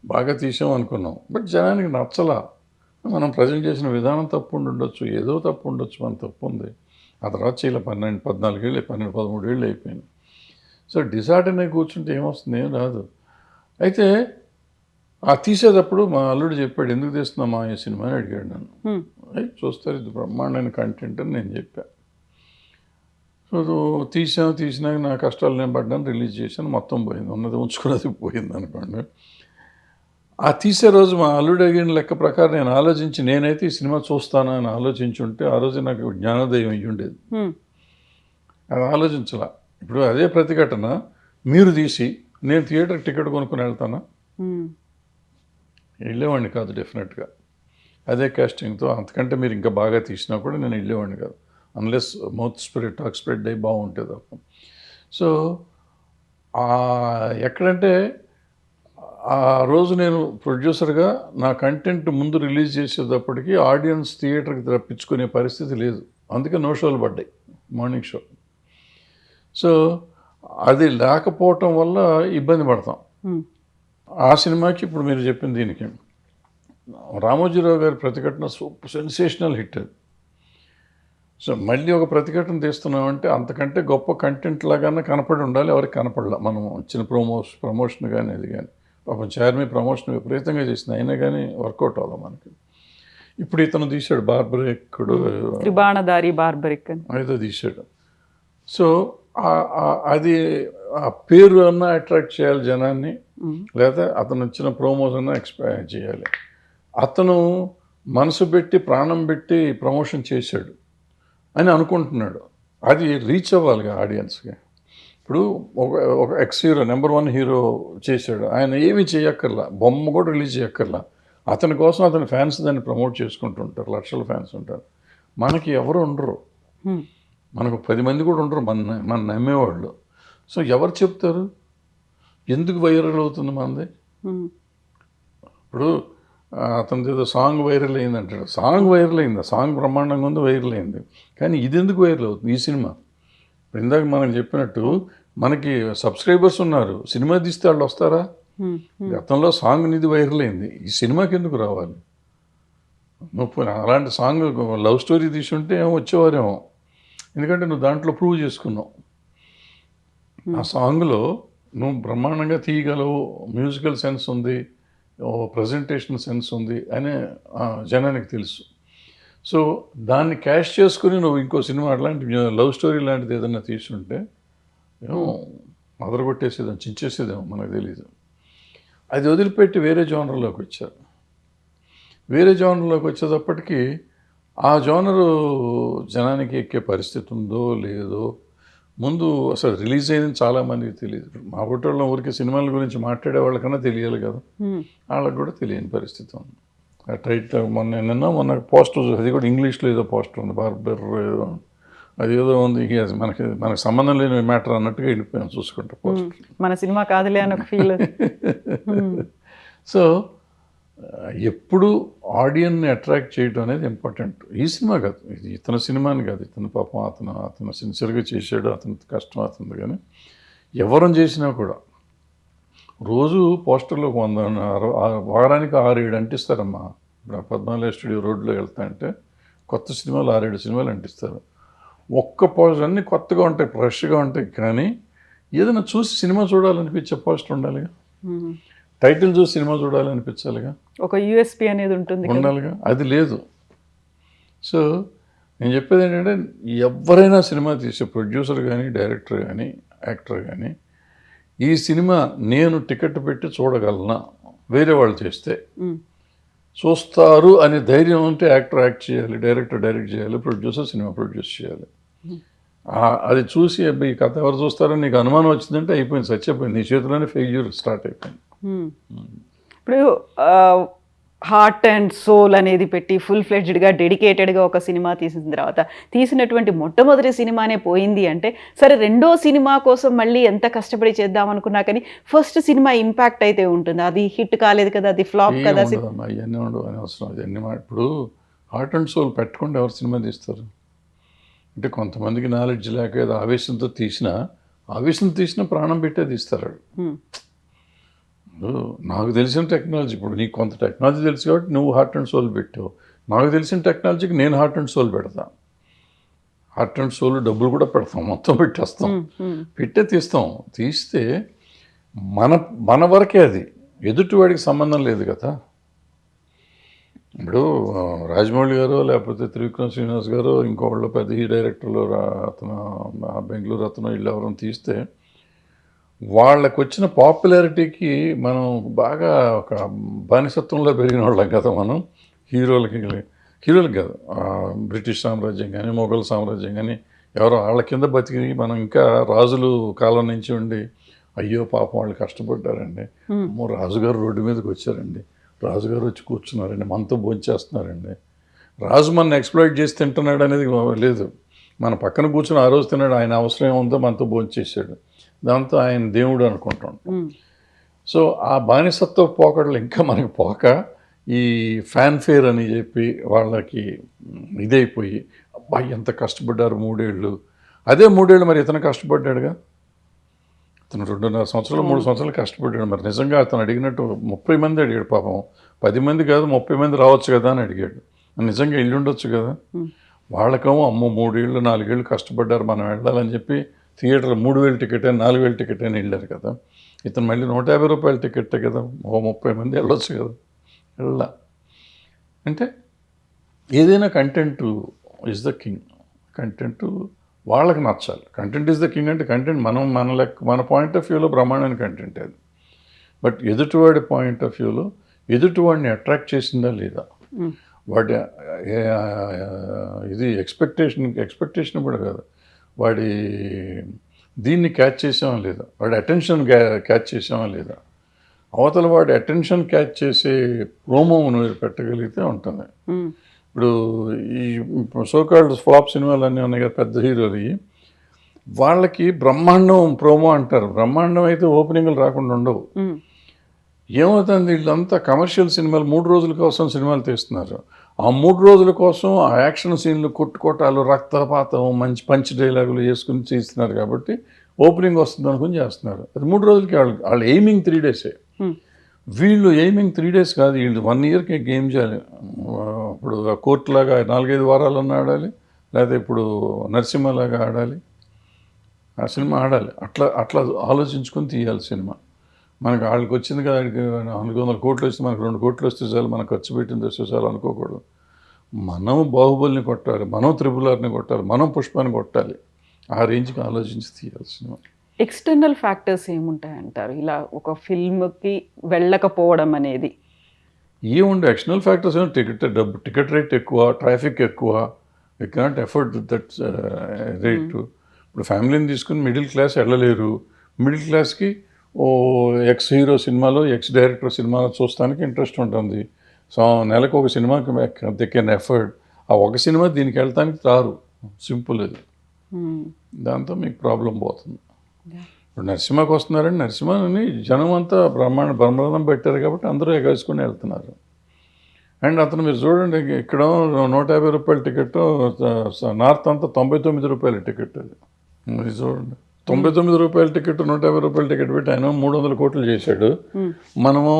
S2: బాగా తీసాం అనుకున్నాం, బట్ జనానికి నచ్చలా. మనం ప్రజెంట్ చేసిన విధానం తప్పు ఉండొచ్చు, ఏదో తప్పు ఉండొచ్చు, మన తప్పు ఉంది. ఆ తర్వాత చేయాలి 14 ఏళ్ళు 13 ఏళ్ళు అయిపోయింది. సో డిసార్డర్ అనే కూర్చుంటే ఏమొస్తుంది? ఏం రాదు. అయితే ఆ తీసేటప్పుడు మా అల్లుడు చెప్పాడు, ఎందుకు తీస్తున్నామా ఈ సినిమా అని అడిగాడు నన్ను. అయితే చూస్తారు, ఇది బ్రహ్మాండమైన కంటెంట్ అని నేను చెప్పాను. సో తీసినాక నా కష్టాలు నేను పడ్డాను, రిలీజ్ చేశాను, మొత్తం పోయింది, ఉన్నది ఉంచుకున్నది పోయింది అనుకోండి. ఆ తీసే రోజు మా అల్లుడు అడిగిన లెక్క ప్రకారం నేను ఆలోచించి, నేనైతే ఈ సినిమా చూస్తానని ఆలోచించుంటే ఆ రోజు నాకు జ్ఞానోదయం అయ్యి ఉండేది. అది ఆలోచించాల. ఇప్పుడు అదే ప్రతిఘటన మీరు తీసి నేను థియేటర్ టికెట్ కొనుక్కొని వెళ్తానా? వెళ్ళేవాడిని కాదు డెఫినెట్గా. అదే కాస్టింగ్తో అంతకంటే మీరు ఇంకా బాగా తీసినా కూడా నేను వెళ్ళేవాడిని కాదు, unless mouth spread, talk spread అయ్యి బాగుంటుంది తప్ప. సో ఎక్కడంటే ఆ రోజు నేను ప్రొడ్యూసర్గా నా కంటెంట్ ముందు రిలీజ్ చేసేటప్పటికి ఆడియన్స్ థియేటర్కి రప్పించుకునే పరిస్థితి లేదు, అందుకే నో షోలు పడ్డాయి, మార్నింగ్ షో. సో అది లేకపోవటం వల్ల ఇబ్బంది పడతాం. ఆ సినిమాకి ఇప్పుడు మీరు చెప్పిన దీనికి రామోజీరావు గారి ప్రతిఘటన సెన్సేషనల్ హిట్ అది. సో మళ్ళీ ఒక ప్రతిఘటన తీస్తున్నామంటే అంతకంటే గొప్ప కంటెంట్ లాగానే కనపడి ఉండాలి, ఎవరికి కనపడలా. మనం వచ్చిన ప్రమోషన్ కానీ అది కానీ, పాపం చార్మి ప్రమోషన్ విపరీతంగా చేసింది, అయినా కానీ వర్కౌట్ అవ్వాలి మనకి. ఇప్పుడు ఇతను తీశాడు బార్బరిక్కుడు,
S1: త్రిబాణధారి బార్బరిక్
S2: ఏదో తీశాడు. సో అది ఆ పేరు అన్నా అట్రాక్ట్ చేయాలి జనాన్ని, లేదా అతను వచ్చిన ప్రోమోస్ అన్నా ఎక్స్పైర్ చేయాలి. అతను మనసు పెట్టి ప్రాణం పెట్టి ప్రమోషన్ చేశాడు అని అనుకుంటున్నాడు, అది రీచ్ అవ్వాలిగా ఆడియన్స్కి. ఇప్పుడు ఒక ఎక్స్ హీరో, నెంబర్ 1 హీరో చేశాడు, ఆయన ఏమీ చేయక్కర్లా, బొమ్మ కూడా రిలీజ్ చేయక్కర్లా, అతని కోసం అతని ఫ్యాన్స్ దాన్ని ప్రమోట్ చేసుకుంటుంటారు, లక్షల ఫ్యాన్స్ ఉంటారు. మనకి ఎవరు ఉండరు, మనకు 10 మంది కూడా ఉండరు మన నమ్మేవాళ్ళు. సో ఎవరు చెప్తారు ఎందుకు వైరల్ అవుతుంది మనది? ఇప్పుడు అతనిది ఏదో సాంగ్ వైరల్ అయింది అంటాడు, సాంగ్ వైరల్ అయింది, సాంగ్ బ్రహ్మాండంగా ఉంది, వైరల్ అయింది, కానీ ఇది ఎందుకు వైరల్ అవుతుంది? ఈ సినిమా ఇప్పుడు ఇందాక మనం చెప్పినట్టు మనకి సబ్స్క్రైబర్స్ ఉన్నారు, సినిమా తీస్తే వాళ్ళు వస్తారా? గతంలో సాంగ్ నిధి వైరల్ అయింది, ఈ సినిమాకి ఎందుకు రావాలి? నువ్వు అలాంటి సాంగ్ లవ్ స్టోరీ తీసుంటే ఏమో వచ్చేవారేమో, ఎందుకంటే నువ్వు దాంట్లో ప్రూవ్ చేసుకున్నావు, ఆ సాంగ్లో నువ్వు బ్రహ్మాండంగా తీయగలవు, మ్యూజికల్ సెన్స్ ఉంది, ప్రజెంటేషన్ సెన్స్ ఉంది అని జనానికి తెలుసు. సో దాన్ని క్యాష్ చేసుకుని నువ్వు ఇంకో సినిమా అట్లాంటి లవ్ స్టోరీ లాంటిది ఏదైనా తీసుంటే ఏమో అదరగొట్టేసేదేమో, చించేసేదేమో, మనకు తెలీదు. అది వదిలిపెట్టి వేరే జోనర్లోకి వచ్చారు. వేరే జోనర్లోకి వచ్చేటప్పటికి ఆ జోనరు జనానికి ఎక్కే పరిస్థితి ఉందో లేదో ముందు అసలు రిలీజ్ అయింది చాలామందికి తెలియదు. మా పుట్టల్లో ఊరికి సినిమాల గురించి మాట్లాడే వాళ్ళకన్నా తెలియాలి కదా, వాళ్ళకి కూడా తెలియని పరిస్థితి ఉంది. టైట్ మొన్న పోస్టర్, అది కూడా ఇంగ్లీష్లో ఏదో పోస్టర్ ఉంది, బార్బర్ ఏదో, అది ఏదో ఉంది, మనకు సంబంధం లేని మ్యాటర్ అన్నట్టుగా వెళ్ళిపోయాం చూసుకుంటే పోస్టర్.
S1: మన సినిమా కాదులే అని ఒక ఫీల్.
S2: సో ఎప్పుడు ఆడియన్ని అట్రాక్ట్ చేయడం అనేది ఇంపార్టెంట్. ఈ సినిమా కాదు, ఇది ఇతని సినిమాని కాదు, ఇతను పాపం అతను సిన్సియర్గా చేసాడు, అతని కష్టం అవుతుంది. కానీ ఎవరం చేసినా కూడా రోజు పోస్టర్లో 100 వారానికి 6-7 అంటిస్తారమ్మా. ఇప్పుడు 14 స్టూడియో రోడ్లో వెళ్తా అంటే కొత్త సినిమాలు 6-7 సినిమాలు అంటిస్తారు. ఒక్క పోస్టర్ అన్నీ కొత్తగా ఉంటాయి, ఫ్రెష్గా ఉంటాయి. కానీ ఏదైనా చూసి సినిమా చూడాలనిపించే పోస్టర్ ఉండాలిగా, టైటిల్ చూసి సినిమా చూడాలనిపించాలిగా,
S1: ఒక యూఎస్పీ అనేది ఉండాలిగా.
S2: అది లేదు. సో నేను చెప్పేది ఏంటంటే, ఎవరైనా సినిమా తీసే ప్రొడ్యూసర్ కానీ, డైరెక్టర్ కానీ, యాక్టర్ కానీ, ఈ సినిమా నేను టికెట్ పెట్టి చూడగలనా, వేరే వాళ్ళు చేస్తే చూస్తారు అనే ధైర్యం ఉంటే యాక్టర్ యాక్ట్ చేయాలి, డైరెక్టర్ డైరెక్ట్ చేయాలి, ప్రొడ్యూసర్ సినిమా ప్రొడ్యూస్ చేయాలి. అది చూసి ఈ కథ ఎవరు చూస్తారని నీకు అనుమానం వచ్చిందంటే అయిపోయింది, చచ్చిపోయింది, నీ చేతిలోనే ఫెయిల్యూర్ స్టార్ట్ అయిపోయింది.
S1: ఇప్పుడు హార్ట్ అండ్ సోల్ అనేది పెట్టి ఫుల్ ఫ్లెడ్జ్డ్గా డెడికేటెడ్గా ఒక సినిమా తీసిన తర్వాత తీసినటువంటి మొట్టమొదటి సినిమానే పోయింది అంటే, సరే రెండో సినిమా కోసం మళ్ళీ ఎంత కష్టపడి చేద్దాం అనుకున్నా కానీ ఫస్ట్ సినిమా ఇంపాక్ట్ అయితే ఉంటుంది. అది హిట్ కాలేదు కదా, అది ఫ్లాప్ కదా.
S2: అవన్నీ ఉండవు అని అవసరం. అవన్నీ ఇప్పుడు హార్ట్ అండ్ సోల్ పెట్టకుండా ఎవరు సినిమా తీస్తారు అంటే, కొంతమందికి నాలెడ్జ్ లేక ఏదో ఆవేశంతో తీసినా ప్రాణం పెట్టే తీస్తారు. నాకు తెలిసిన టెక్నాలజీ, ఇప్పుడు నీకు కొంత టెక్నాలజీ తెలుసు కాబట్టి నువ్వు హార్ట్ అండ్ సోల్ పెట్టావు, నాకు తెలిసిన టెక్నాలజీకి నేను హార్ట్ అండ్ సోల్ పెడతా. హార్ట్ అండ్ సోల్ డబ్బులు కూడా పెడతాం, మొత్తం పెట్టేస్తాం, తీస్తాం. తీస్తే మన వరకే, అది ఎదుటివాడికి సంబంధం లేదు కదా. ఇప్పుడు రాజమౌళి గారు లేకపోతే త్రివిక్రమ్ శ్రీనివాస్ గారు ఇంకోళ్ళు పెద్ద డైరెక్టర్లు అతను బెంగళూరు అతను వీళ్ళు ఎవరైనా తీస్తే వాళ్ళకు వచ్చిన పాపులారిటీకి మనం బాగా ఒక బానిసత్వంలో పెరిగిన వాళ్ళం కదా. మనం హీరోలకి కాదు, బ్రిటిష్ సామ్రాజ్యం కానీ మొఘల్ సామ్రాజ్యం కానీ ఎవరో వాళ్ళ కింద బతికి మనం ఇంకా రాజులు కాలం నుంచి ఉండి, అయ్యో పాపం వాళ్ళు కష్టపడ్డారండి, అమ్మో రాజుగారు రోడ్డు మీదకి వచ్చారండి, రాజుగారు వచ్చి కూర్చున్నారండి, మనతో భోంచేస్తున్నారండి, రాజు మన ఎక్స్ప్లాయిట్ చేసి తింటున్నాడు అనేది లేదు. మన పక్కన కూర్చొని ఆ రోజు తిన్నాడు, ఆయన అవసరం ఏముందో మనతో భోంచేసాడు, దాంతో ఆయన దేవుడు అనుకుంటాం. సో ఆ బానిసత్వ పోకడలు ఇంకా మనకి పోక ఈ ఫ్యాన్ఫేర్ అని చెప్పి వాళ్ళకి ఇదైపోయి, అబ్బాయి ఎంత కష్టపడ్డారు 3 ఏళ్ళు. అదే 3 ఏళ్ళు మరి ఇతను కష్టపడ్డాడుగా, అతను 2.5 సంవత్సరాలు 3 సంవత్సరాలు కష్టపడ్డాడు. మరి నిజంగా అతను అడిగినట్టు 30 మంది అడిగాడు పాపం, 10 మంది కాదు 30 మంది రావచ్చు కదా అని అడిగాడు. నిజంగా ఇల్లు ఉండొచ్చు కదా. వాళ్ళకేమో అమ్మో 3 ఏళ్ళు 4 ఏళ్ళు కష్టపడ్డారు మనం వెళ్ళాలని చెప్పి థియేటర్ 3,000 టికెట్ అని 4,000 టికెట్ అని వెళ్ళారు కదా. ఇతను మళ్ళీ 150 రూపాయల టికెట్ కదా, 30 మంది వెళ్ళొచ్చు కదా. వెళ్ళా అంటే ఏదైనా content is the king. Content వాళ్ళకి నచ్చాలి. కంటెంట్ ఈజ్ ద కింగ్ అంటే కంటెంట్ మన పాయింట్ ఆఫ్ వ్యూలో బ్రహ్మాండమైన కంటెంట్ అది. బట్ ఎదుటివాడి పాయింట్ ఆఫ్ వ్యూలో ఎదుటివాడిని అట్రాక్ట్ చేసిందా లేదా, వాడి ఇది ఎక్స్పెక్టేషన్ కూడా కాదు, వాడి దీన్ని క్యాచ్ చేసామా లేదా, వాడి అటెన్షన్ క్యాచ్ చేసామా లేదా, అవతల వాడి అటెన్షన్ క్యాచ్ చేసే ప్రోమో మీరు పెట్టగలిగితే ఉంటుంది. ఇప్పుడు ఈ సోకాల్డ్ ఫ్లాప్ సినిమాలు అన్నీ ఉన్నాయి కదా పెద్ద హీరోలు, వాళ్ళకి బ్రహ్మాండం ప్రోమో అంటారు. బ్రహ్మాండం అయితే ఓపెనింగ్లు రాకుండా ఉండవు. ఏమవుతుంది, వీళ్ళంతా కమర్షియల్ సినిమాలు 3 రోజుల కోసం సినిమాలు తీస్తున్నారు. ఆ 3 రోజుల కోసం ఆ యాక్షన్ సీన్లు, కొట్టుకోటాలు, రక్తపాతం, మంచి పంచ్ డైలాగులు వేసుకుని చేస్తున్నారు కాబట్టి ఓపెనింగ్ వస్తుంది అనుకుని చేస్తున్నారు. అది 3 రోజులకి వాళ్ళు ఎయిమింగ్ 3 days. వీళ్ళు ఎయిమింగ్ 3 days కాదు, వీళ్ళు 1 yearకి గేమ్ చేయాలి. ఇప్పుడు కోర్టులాగా 4-5 వారాలన్నా ఆడాలి, లేకపోతే ఇప్పుడు నరసింహలాగా ఆడాలి, ఆ సినిమా ఆడాలి. అట్లా ఆలోచించుకొని తీయాలి సినిమా. మనకు వాళ్ళకి వచ్చింది కదా, 400 కోట్లు వస్తే మనకు 2 కోట్లు వస్తే చాలు, మనం ఖర్చు పెట్టింది వస్తే చాలు అనుకోకూడదు. మనం బాహుబలిని కొట్టాలి, మనం RRRని కొట్టాలి, మనం పుష్పాన్ని కొట్టాలి. ఆ రేంజ్కి ఆలోచించి తీయాలి సినిమా.
S1: ఎక్స్టర్నల్ ఫ్యాక్టర్స్ ఏముంటాయంటారు ఇలా ఒక ఫిల్మ్కి వెళ్ళకపోవడం అనేది?
S2: ఏముండే ఎక్స్టర్నల్ ఫ్యాక్టర్స్ ఏమో టికెట్ రేట్ ఎక్కువ, ట్రాఫిక్ ఎక్కువ, we cannot afford that rate. ఇప్పుడు ఫ్యామిలీని తీసుకుని మిడిల్ క్లాస్ వెళ్ళలేరు. మిడిల్ క్లాస్కి ఓ ఎక్స్ హీరో సినిమాలో, ఎక్స్ డైరెక్టర్ సినిమాలో చూస్తానికి ఇంట్రెస్ట్ ఉంటుంది. సో నెలకు ఒక సినిమాకి దే కెన్ ఎఫర్డ్. ఆ ఒక సినిమా దీనికి వెళ్ళటానికి రారు. సింపుల్ అది. దాంతో మీకు ప్రాబ్లం పోతుంది. ఇప్పుడు నరసింహకి వస్తున్నారండి, నరసింహని జనం అంతా బ్రహ్మాండం పెట్టారు కాబట్టి అందరూ ఎగేసుకుని వెళ్తున్నారు. అండ్ అతను మీరు చూడండి, ఇక్కడ 150 రూపాయల టికెట్, నార్త్ అంతా 99 రూపాయల టికెట్. అది మీరు చూడండి, 99 రూపాయల టికెట్, 150 రూపాయల టికెట్ పెట్టి ఆయన 300 కోట్లు చేశాడు. మనము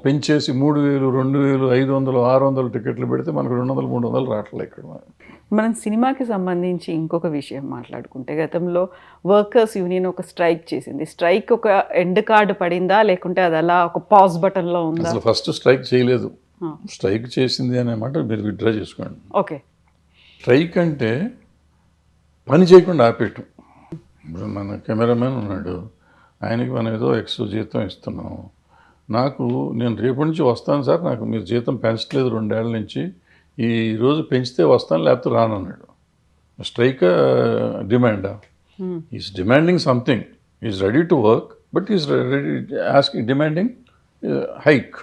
S2: పెంచేసి 3000, 2000, 500, 600 టికెట్లు పెడితే మనకు 200, 300 రావట్లేదు ఇక్కడ.
S1: మనం సినిమాకి సంబంధించి ఇంకొక విషయం మాట్లాడుకుంటే, గతంలో వర్కర్స్ యూనియన్ ఒక స్ట్రైక్ చేసింది. స్ట్రైక్ ఒక ఎండ్ కార్డు పడిందా, లేకుంటే అది అలా ఒక పాజ్ బటన్లో ఉందా?
S2: అసలు ఫస్ట్ స్ట్రైక్ చేయలేదు. స్ట్రైక్ చేసింది అనే మాట మీరు విత్డ్రా చేసుకోండి.
S1: ఓకే.
S2: స్ట్రైక్ అంటే పని చేయకుండా ఆపేయటం. ఇప్పుడు మన కెమెరామెన్ ఉన్నాడు, ఆయనకి మనం ఏదో ఎక్స్ట్రా జీతం ఇస్తున్నాం. నేను రేపటి నుంచి వస్తాను సార్, నాకు మీరు జీతం పెంచట్లేదు 2 ఏళ్ల నుంచి, ఈ రోజు పెంచితే వస్తాను లేకపోతే రానన్నాడు. స్ట్రైక్ డిమాండా? Is demanding something. Is ready to work, but is ready asking, demanding hike.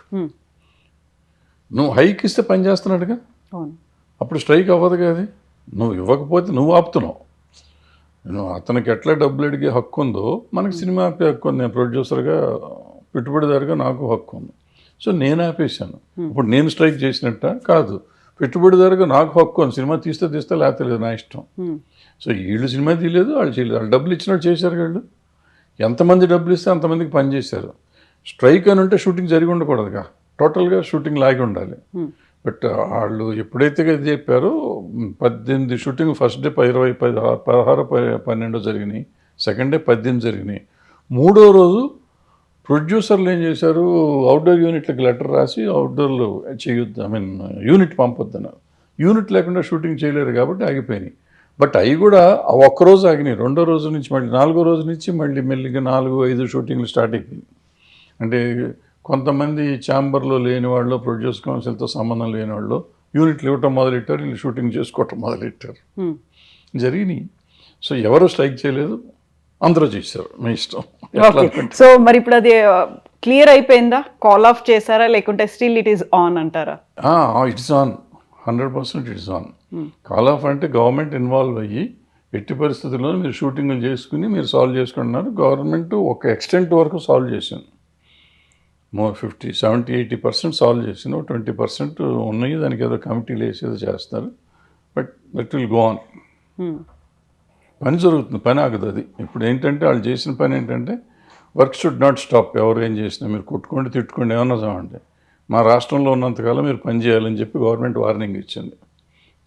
S2: నువ్వు హైక్ ఇస్తే పని చేస్తున్నాడుగా, అప్పుడు స్ట్రైక్ అవ్వదు కదా. నువ్వు ఇవ్వకపోతే నువ్వు ఆపుతున్నావు. అతనికి ఎట్లా డబ్బులు అడిగే హక్కు ఉందో మనకి సినిమా ఆపే హక్కు ఉంది. నేను ప్రొడ్యూసర్గా, పెట్టుబడిదారుగా నాకు హక్కు ఉంది. సో నేను ఆపేశాను. ఇప్పుడు నేను స్ట్రైక్ చేసినట్ట కాదు, పెట్టుబడిదారుగా నాకు హక్కు ఉంది. సినిమా తీస్తే లేకపోతే లేదు, నా ఇష్టం. సో వీళ్ళు సినిమా తీయలేదు, వాళ్ళు చేయలేదు. వాళ్ళు డబ్బులు ఇచ్చినట్టు చేశారు. వాళ్ళు ఎంతమంది డబ్బులు ఇస్తే అంతమందికి పని చేశారు. స్ట్రైక్ అని ఉంటే షూటింగ్ జరిగి ఉండకూడదుగా, టోటల్గా షూటింగ్ లాగి ఉండాలి. బట్ వాళ్ళు ఎప్పుడైతే ఇది చెప్పారో 18 షూటింగ్, ఫస్ట్ డే 20, 16, 12 జరిగినాయి, సెకండ్ డే 18 జరిగినాయి. 3వ రోజు ప్రొడ్యూసర్లు ఏం చేశారు, అవుట్డోర్ యూనిట్లకు లెటర్ రాసి అవుట్డోర్లో చేయొద్దు, యూనిట్ పంపొద్దన్నారు. యూనిట్ లేకుండా షూటింగ్ చేయలేరు కాబట్టి ఆగిపోయినాయి. బట్ అవి కూడా ఒక్కరోజు ఆగినాయి. 2వ రోజు నుంచి మళ్ళీ 4వ రోజు నుంచి మళ్ళీ మెల్లిగా 4-5 షూటింగ్లు స్టార్ట్ అయిపోయింది. అంటే కొంతమంది ఛాంబర్లో లేని వాళ్ళు, ప్రొడ్యూస్ కౌన్సిల్తో సంబంధం లేని వాళ్ళు యూనిట్లు ఇవ్వటం మొదలెట్టారు, వీళ్ళు షూటింగ్ చేసుకోవటం మొదలెట్టారు. జరిగినాయి. సో ఎవరు స్ట్రైక్ చేయలేదు, అందరూ చేశారు, మీ ఇష్టం.
S1: సో మరి ఇప్పుడు అది క్లియర్ అయిపోయిందా? కాల్ ఆఫ్ చేశారా, లేకుంటే స్టిల్ ఇట్ ఈస్ ఆన్ అంటారా?
S2: It's on, 100% it's on. Call of అంటే గవర్నమెంట్ ఇన్వాల్వ్ అయ్యి ఎట్టి పరిస్థితుల్లో మీరు షూటింగ్లు చేసుకుని మీరు సాల్వ్ చేసుకుంటున్నారు. గవర్నమెంట్ ఒక ఎక్స్టెంట్ వరకు సాల్వ్ చేసింది. 50, 70, 80% సాల్వ్ చేసిన, 20% ఉన్నాయి. దానికి ఏదో కమిటీలు వేసేదో చేస్తారు. But that will go on. పని జరుగుతుంది, పని ఆగదు. అది ఇప్పుడు ఏంటంటే వాళ్ళు చేసిన పని ఏంటంటే, వర్క్ షుడ్ నాట్ స్టాప్. ఎవరు ఏం చేసినా మీరు కొట్టుకోండి, తిట్టుకోండి, ఏమన్నా చావండి, మా రాష్ట్రంలో ఉన్నంతకాలం మీరు పని చేయాలని చెప్పి గవర్నమెంట్ వార్నింగ్ ఇచ్చింది.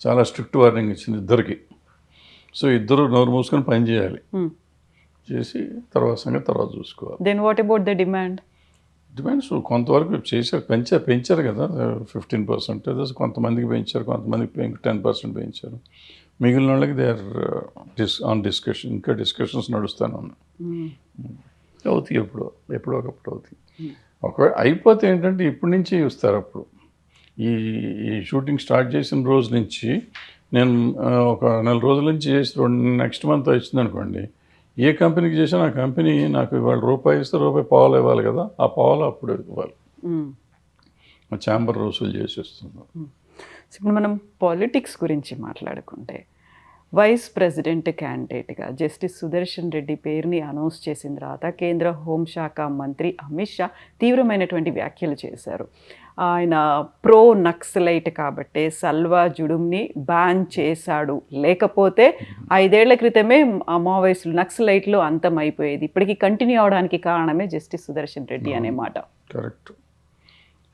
S2: చాలా స్ట్రిక్ట్ వార్నింగ్ ఇచ్చింది ఇద్దరికి. సో ఇద్దరు నోరు మూసుకొని పని చేయాలి. చేసి తర్వాత సంగతి తర్వాత చూసుకోవాలి.
S1: Then what about the demand?
S2: Demands కొంతవరకు చేశారు, పెంచారు కదా, 15%. కొంతమందికి పెంచారు, కొంతమందికి 10% పెంచారు. మిగిలిన వాళ్ళకి దే ఆర్ ఆన్ డిస్కషన్. ఇంకా డిస్కషన్స్ నడుస్తూనే ఉన్నాయి. అవుతాయి, ఎప్పుడో ఒకప్పుడు అవుతాయి. ఒకవేళ అయిపోతే ఏంటంటే ఇప్పటి నుంచి చూస్తారు. అప్పుడు ఈ షూటింగ్ స్టార్ట్ చేసిన రోజు నుంచి నేను ఒక 4 రోజుల నుంచి చేసి నెక్స్ట్ మంత్ వచ్చింది అనుకోండి, ఏ కంపెనీకి చేసినా ఆ కంపెనీ నాకు ఇవాళ రూపాయి ఇస్తే ₹1.25 ఇవ్వాలి కదా, ఆ పావులు అప్పుడు ఇవ్వాలి. మా ఛాంబర్ వసూలు చేసేస్తున్నాం.
S1: ఇప్పుడు మనం పాలిటిక్స్ గురించి మాట్లాడుకుంటే, వైస్ ప్రెసిడెంట్ క్యాండిడేట్గా జస్టిస్ సుదర్శన్ రెడ్డి పేరుని అనౌన్స్ చేసిన తర్వాత కేంద్ర హోంశాఖ మంత్రి అమిత్ షా తీవ్రమైనటువంటి వ్యాఖ్యలు చేశారు. ఆయన ప్రో నక్సలైట్ కాబట్టే సల్వా జుడుమ్ని బ్యాన్ చేశాడు, లేకపోతే 5 ఏళ్ల క్రితమే మావోయిస్టులు, నక్సలైట్లు అంతమైపోయేది. ఇప్పటికీ కంటిన్యూ అవడానికి కారణమే జస్టిస్ సుదర్శన్ రెడ్డి అనే మాట.
S2: కరెక్ట్.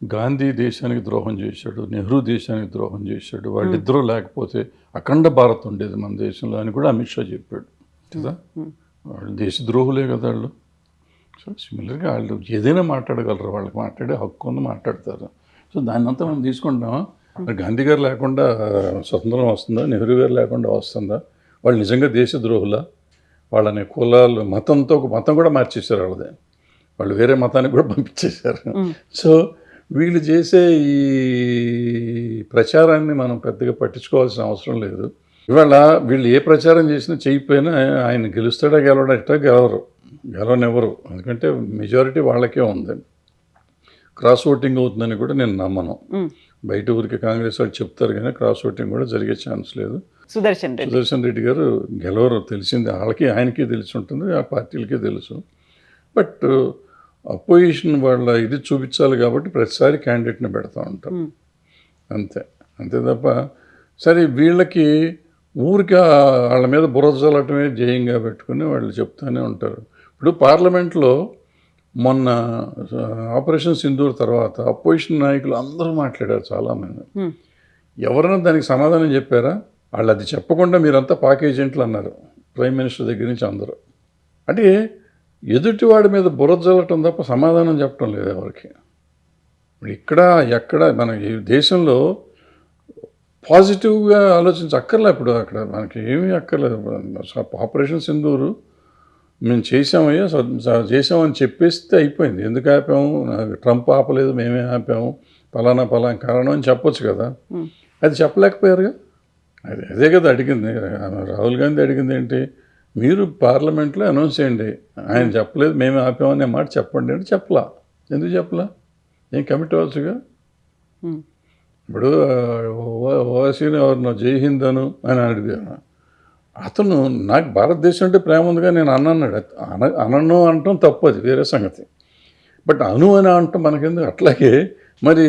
S2: గాంధీ దేశానికి ద్రోహం చేశాడు, నెహ్రూ దేశానికి ద్రోహం చేశాడు. వాళ్ళిద్దరూ లేకపోతే అఖండ భారత్ ఉండేది మన దేశంలో అని కూడా అమిత్ షా చెప్పాడు కదా. వాళ్ళు దేశద్రోహులే కదా వాళ్ళు. సో సిమిలర్గా వాళ్ళు ఏదైనా మాట్లాడగలరు, వాళ్ళకి మాట్లాడే హక్కు ఉంది, మాట్లాడతారు. సో దాన్ని అంతా మనం తీసుకుంటామా? గాంధీ గారు లేకుండా స్వతంత్రం వస్తుందా, నెహ్రూ గారు లేకుండా వస్తుందా? వాళ్ళు నిజంగా దేశద్రోహులా? వాళ్ళని కులాలు, మతం కూడా మార్చేశారు వాళ్ళదే. వాళ్ళు వేరే మతానికి కూడా పంపించేశారు. సో వీళ్ళు చేసే ఈ ప్రచారాన్ని మనం పెద్దగా పట్టించుకోవాల్సిన అవసరం లేదు. ఇవాళ వీళ్ళు ఏ ప్రచారం చేసినా చేయకపోయినా ఆయన గెలుస్తాడా గెలవడట గెలవనివ్వరు. ఎందుకంటే మెజారిటీ వాళ్ళకే ఉంది. క్రాస్ ఓటింగ్ అవుతుందని కూడా నేను నమ్మను. బయట ఊరికి కాంగ్రెస్ వాళ్ళు చెప్తారు కానీ క్రాస్ ఓటింగ్ కూడా జరిగే ఛాన్స్ లేదు. సుదర్శన్ రెడ్డి గారు గెలవరు, తెలిసింది వాళ్ళకి, ఆయనకి తెలిసి ఉంటుంది, ఆ పార్టీలకే తెలుసు. బట్ అపోజిషన్ వాళ్ళ ఇది చూపించాలి కాబట్టి ప్రతిసారి క్యాండిడేట్ని పెడతా ఉంటాం, అంతే తప్ప సరే వీళ్ళకి ఊరికి వాళ్ళ మీద బురద చల్లటమే జయంగా పెట్టుకుని వాళ్ళు చెప్తూనే ఉంటారు. ఇప్పుడు పార్లమెంట్లో మొన్న ఆపరేషన్ సింధూర్ తర్వాత అపోజిషన్ నాయకులు అందరూ మాట్లాడారు చాలామంది. ఎవరైనా దానికి సమాధానం చెప్పారా? వాళ్ళు అది చెప్పకుండా మీరంతా పాక్ ఏజెంట్లు అన్నారు, ప్రైమ్ మినిస్టర్ దగ్గర నుంచి అందరూ. అంటే ఎదుటివాడి మీద బురద చల్లటం తప్ప సమాధానం చెప్పడం లేదు ఎవరికి. ఇప్పుడు ఇక్కడ ఎక్కడ మన ఈ దేశంలో పాజిటివ్గా ఆలోచించక్కర్లే. ఇప్పుడు అక్కడ మనకి ఏమీ అక్కర్లేదు. ఆపరేషన్ సింధూరు మేము చేసామని చెప్పేస్తే అయిపోయింది. ఎందుకు ఆపాము? ట్రంప్ ఆపలేదు, మేమే ఆపాము, పలానా కారణం అని చెప్పొచ్చు కదా. అది చెప్పలేకపోయారుగా. అదే కదా అడిగింది రాహుల్ గాంధీ. అడిగింది ఏంటి? మీరు పార్లమెంట్లో అనౌన్స్ చేయండి, ఆయన చెప్పలేదు మేమే ఆపామనే మాట చెప్పండి అంటే చెప్పలా. ఎందుకు చెప్పలా? ఏం కమిట్ అవ్వచ్చుగా. ఇప్పుడు ఓవైసీని ఎవరినో జై హింద్ అని అడిగాను. అతను నాకు భారతదేశం అంటే ప్రేమ ఉందిగా నేను అన్నాడు. అనను అంటాం తప్పు, అది వేరే సంగతి. బట్ అని అంటాం మనకెందుకు? అట్లాగే మరి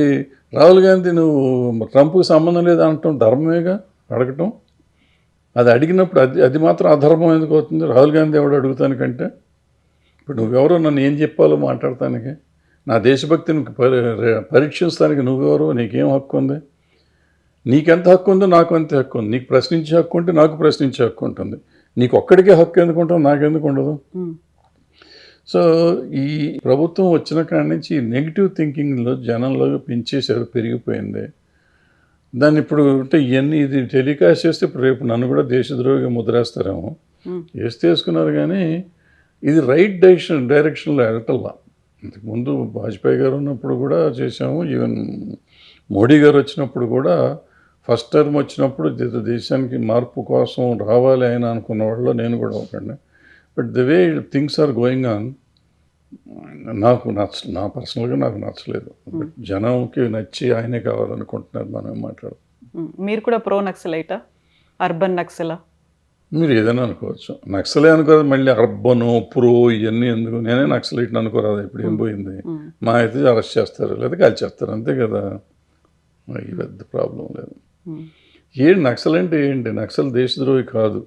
S2: రాహుల్ గాంధీ నువ్వు ట్రంప్కి సంబంధం లేదు అంటాం ధర్మమేగా అడగటం. అది అడిగినప్పుడు అది మాత్రం అధర్మం ఎందుకు అవుతుంది? రాహుల్ గాంధీ ఎవడు అడుగుతానికంటే? ఇప్పుడు నువ్వెవరో నన్ను ఏం చెప్పాలో మాట్లాడటానికి? నా దేశభక్తిని పరీక్షించడానికి నువ్వెవరో? నీకేం హక్కు ఉంది? నీకెంత హక్కు ఉందో నాకు అంతే హక్కు ఉంది. నీకు ప్రశ్నించే హక్కు ఉంటే నాకు ప్రశ్నించే హక్కు ఉంటుంది. నీకు ఒక్కడికే హక్కు ఎందుకు ఉంటుంది, నాకెందుకు ఉండదు? సో ఈ ప్రభుత్వం వచ్చిన కాడి నుంచి ఈ నెగిటివ్ థింకింగ్లో జనంలో పెంచేశారు, పెరిగిపోయింది. దాన్ని ఇప్పుడు అంటే ఇవన్నీ ఇది టెలికాస్ట్ చేస్తే ఇప్పుడు రేపు నన్ను కూడా దేశద్రోహిగా ముద్రేస్తారేమో. వేసుకున్నారు కానీ ఇది రైట్ డైరెక్షన్లో వెళ్ళటల్లా. ఇంతకుముందు వాజ్పేయి గారు ఉన్నప్పుడు కూడా చేసాము, ఈవెన్ మోడీ గారు వచ్చినప్పుడు కూడా ఫస్ట్ టర్మ్ వచ్చినప్పుడు దేశానికి మార్పు కోసం రావాలి ఆయన అనుకున్న వాళ్ళు నేను కూడా ఒకటి. But the way things are going on నా పర్సనల్గా నాకు నచ్చలేదు. బట్ జనంకి నచ్చి ఆయనే కావాలనుకుంటున్నారు. మనం మాట్లాడదాం.
S1: మీరు కూడా ప్రో నక్సలైటా, అర్బన్ నక్సలా?
S2: మీరు ఏదైనా అనుకోవచ్చు. నక్సలే అనుకోదు, మళ్ళీ అర్బన్ ప్రో ఇవన్నీ ఎందుకు? నేనే నక్సలైట్ని అనుకోరాదా? ఇప్పుడు ఏం పోయింది? మా అయితే అరెస్ట్ చేస్తారు లేదా కాల్చేస్తారు, అంతే కదా. ఈ పెద్ద ప్రాబ్లం లేదు. నక్సల్ అంటే ఏంటి? నక్సల్ దేశద్రోహి కాదు.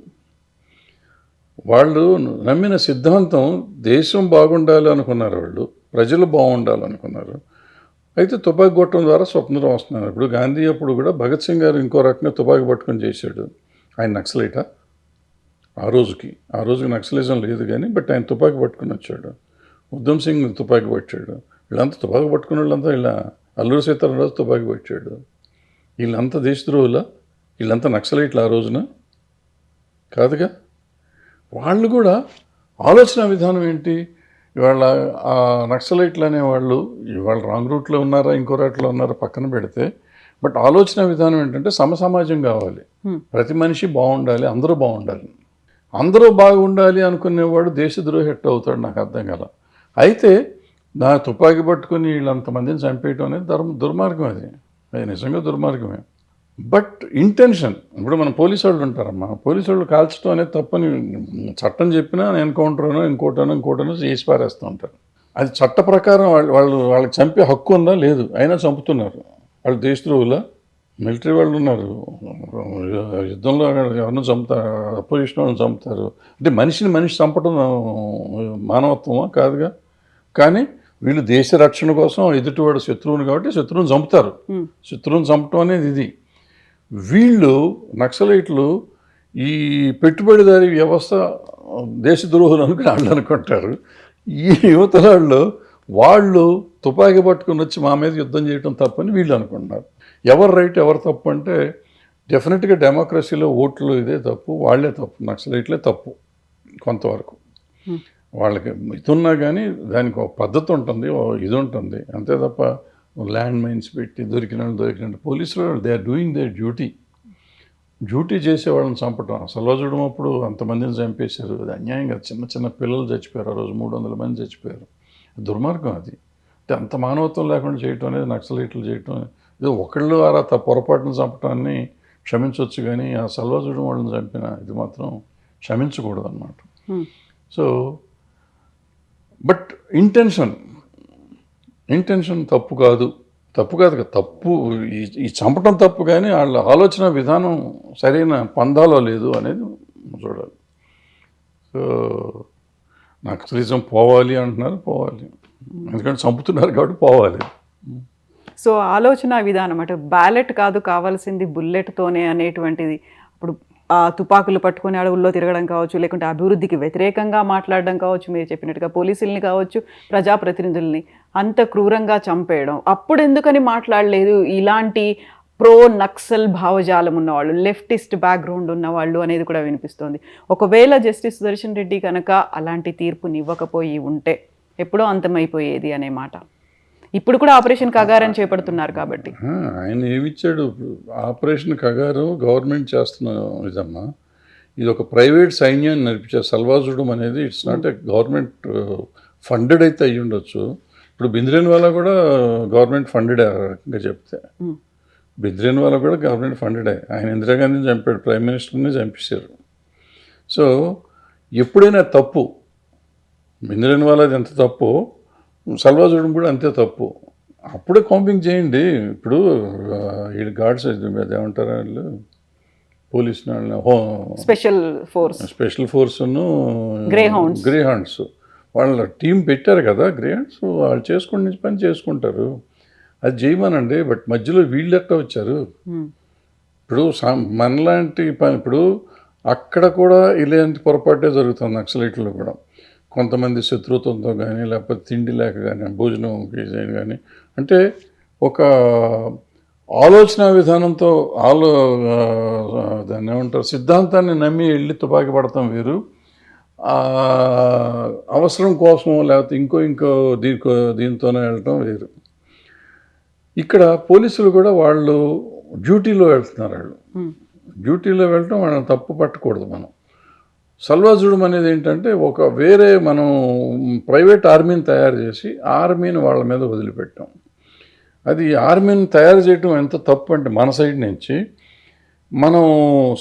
S2: వాళ్ళు నమ్మిన సిద్ధాంతం దేశం బాగుండాలి అనుకున్నారు, వాళ్ళు ప్రజలు బాగుండాలనుకున్నారు. అయితే తుపాకీ కొట్టడం ద్వారా స్వతంత్రం వస్తున్నారు. ఇప్పుడు గాంధీ అప్పుడు కూడా భగత్ సింగ్ గారు ఇంకో రకంగా తుపాకీ పట్టుకొని చేశాడు. ఆయన నక్సలైటా? ఆ రోజుకి నక్సలిజం లేదు కానీ, బట్ ఆయన తుపాకీ పట్టుకుని వచ్చాడు. ఉద్దమ్ సింగ్ తుపాకీ పట్టాడు. వీళ్ళంతా తుపాకీ పట్టుకున్న వాళ్ళంతా ఇలా అల్లూరి సీతారామరాజు తుపాకీ పట్టాడు. వీళ్ళంతా దేశద్రోహులా? వీళ్ళంతా నక్సలైట్లు ఆ రోజున కాదుగా. వాళ్ళు కూడా ఆలోచన విధానం ఏంటి? ఇవాళ ఆ నక్సలైట్లు అనేవాళ్ళు ఇవాళ రాంగ్ రూట్లో ఉన్నారా ఇంకో రూట్లో ఉన్నారా పక్కన పెడితే, బట్ ఆలోచన విధానం ఏంటంటే సమాజం కావాలి, ప్రతి మనిషి బాగుండాలి, అందరూ బాగుండాలి. అందరూ బాగుండాలి అనుకునేవాడు దేశద్రోహి ఎట్ట అవుతాడు? నాకు అర్థం కదా. అయితే నా తుపాకీ పట్టుకుని వీళ్ళంతమందిని చంపేయటం అనేది దుర్మార్గం. అది నిజంగా దుర్మార్గమే. బట్ ఇంటెన్షన్, ఇప్పుడు మన పోలీసు వాళ్ళు ఉంటారమ్మా, పోలీసు వాళ్ళు కాల్చడం అనేది తప్పని చట్టం చెప్పినా ఎన్కౌంటర్నో ఇంకోటనో చేసి పారేస్తూ ఉంటారు. అది చట్ట ప్రకారం వాళ్ళకి చంపే హక్కు ఉందా? లేదు, అయినా చంపుతున్నారు. వాళ్ళు దేశద్రోహులా? మిలిటరీ వాళ్ళు ఉన్నారు, యుద్ధంలో ఎవరినో చంపుతారు, అపోజిషన్ వాళ్ళని చంపుతారు. అంటే మనిషి చంపడం మానవత్వమా? కాదుగా. కానీ వీళ్ళు దేశ రక్షణ కోసం ఎదుటివాడు శత్రువుని కాబట్టి శత్రువుని చంపుతారు. శత్రువుని చంపటం అనేది ఇది. వీళ్ళు నక్సలైట్లు ఈ పెట్టుబడిదారీ వ్యవస్థ దేశద్రోహులు అనుకుని వాళ్ళు అనుకుంటారు. ఈ యువతరాళ్ళు వాళ్ళు తుపాకీ పట్టుకుని వచ్చి మా మీద యుద్ధం చేయడం తప్పని వీళ్ళు అనుకుంటున్నారు. ఎవరు రైట్ ఎవరు తప్పు అంటే డెఫినెట్గా డెమోక్రసీలో ఓట్లు ఇదే తప్పు, వాళ్ళే తప్పు, నక్సలైట్లే తప్పు కొంతవరకు. వాళ్ళకి ఇదున్నా కానీ దానికి ఒక పద్ధతి ఉంటుంది, ఇది ఉంటుంది, అంతే తప్ప ల్యాండ్ మైన్స్ పెట్టి దొరికినట్టు పోలీసులు they are doing their duty చేసే వాళ్ళని చంపటం. సల్వాజుడం అప్పుడు అంతమందిని చంపేశారు, అది అన్యాయంగా. చిన్న చిన్న పిల్లలు చచ్చిపోయారు, ఆ రోజు 300 మంది చచ్చిపోయారు. దుర్మార్గం అది. అంటే అంత మానవత్వం లేకుండా చేయటం అనేది నక్సలైట్లు చేయటం. ఏదో ఒకళ్ళు అలా పొరపాటును చంపటాన్ని క్షమించవచ్చు, కానీ ఆ సల్వాజుడం వాళ్ళని చంపిన ఇది మాత్రం క్షమించకూడదు అన్నమాట. సో బట్ ఇంటెన్షన్ తప్పు కాదు కదా, తప్పు ఈ చంపటం తప్పు, కానీ వాళ్ళ ఆలోచన విధానం సరైన పందాలో లేదు అనేది చూడాలి. సో నక్సలిజం పోవాలి అంటున్నారు, పోవాలి, ఎందుకంటే చంపుతున్నారు కాబట్టి పోవాలి.
S1: సో ఆలోచన విధానం అంటే బ్యాలెట్ కాదు కావాల్సింది బుల్లెట్తోనే అనేటువంటిది. ఇప్పుడు తుపాకులు పట్టుకుని అడవుల్లో తిరగడం కావచ్చు, లేకుంటే అభివృద్ధికి వ్యతిరేకంగా మాట్లాడడం కావచ్చు, మీరు చెప్పినట్టుగా పోలీసుల్ని కావచ్చు, ప్రజాప్రతినిధుల్ని అంత క్రూరంగా చంపేయడం. అప్పుడు ఎందుకని మాట్లాడలేదు ఇలాంటి ప్రో నక్సల్ భావజాలం ఉన్నవాళ్ళు, లెఫ్టిస్ట్ బ్యాక్గ్రౌండ్ ఉన్నవాళ్ళు అనేది కూడా వినిపిస్తోంది. ఒకవేళ జస్టిస్ సుదర్శన్ రెడ్డి కనుక అలాంటి తీర్పుని ఇవ్వకపోయి ఉంటే ఎప్పుడో అంతమైపోయేది అనే మాట. ఇప్పుడు కూడా ఆపరేషన్ కగారని చేపడుతున్నారు కాబట్టి.
S2: ఆయన ఏమిచ్చాడు? ఆపరేషన్ కగారు గవర్నమెంట్ చేస్తున్న ఇదమ్మా, ఇది ఒక ప్రైవేట్ సైన్యాన్ని నడిపించారు. సల్వాజుడం అనేది it's not a government funded అయితే అయ్యి ఉండొచ్చు. ఇప్పుడు బింద్రేన్వాలా కూడా గవర్నమెంట్ ఫండెడ్ రకంగా చెప్తే, బింద్రేన్వాలా కూడా గవర్నమెంట్ ఫండెడే. ఆయన ఇందిరాగాంధీని చంపాడు, ప్రైమ్ మినిస్టర్ని చంపేశారు. సో ఎప్పుడైనా తప్పు, బింద్రేన్వాలాది ఎంత తప్పు, సల్వాజుడం కూడా అంతే తప్పు. అప్పుడే కాంపింగ్ చేయండి. ఇప్పుడు వీళ్ళు గార్డ్స్ ఏమంటారు వాళ్ళు, పోలీస్ స్పెషల్ ఫోర్స్ను గ్రే హౌండ్స్ వాళ్ళ టీం పెట్టారు కదా, గ్రే హౌండ్స్ వాళ్ళు చేసుకుని పని చేసుకుంటారు, అది చేయమనండి. బట్ మధ్యలో వీళ్ళు ఎట్లా వచ్చారు? ఇప్పుడు మనలాంటి పని, ఇప్పుడు అక్కడ కూడా ఇలాంటి పొరపాటే జరుగుతుంది నక్సలైట్లో కూడా. కొంతమంది శత్రుత్వంతో కానీ, లేకపోతే తిండి లేక కానీ, భోజనం కానీ, అంటే ఒక ఆలోచన విధానంతో దాన్ని ఏమంటారు, సిద్ధాంతాన్ని నమ్మి వెళ్ళి తుపాకీ పడతాం వేరు, అవసరం కోసమో లేకపోతే ఇంకో దీంతోనే వెళ్ళటం వేరు. ఇక్కడ పోలీసులు కూడా వాళ్ళు డ్యూటీలో వెళ్తున్నారు. డ్యూటీలో వెళ్ళటం వాళ్ళని తప్పు పట్టకూడదు. మనం సల్వాజుడం అనేది ఏంటంటే వేరే మనం ప్రైవేట్ ఆర్మీని తయారు చేసి ఆర్మీని వాళ్ళ మీద వదిలిపెట్టాం. అది ఆర్మీని తయారు చేయడం ఎంత తప్పు అంటే, మన సైడ్ నుంచి మనం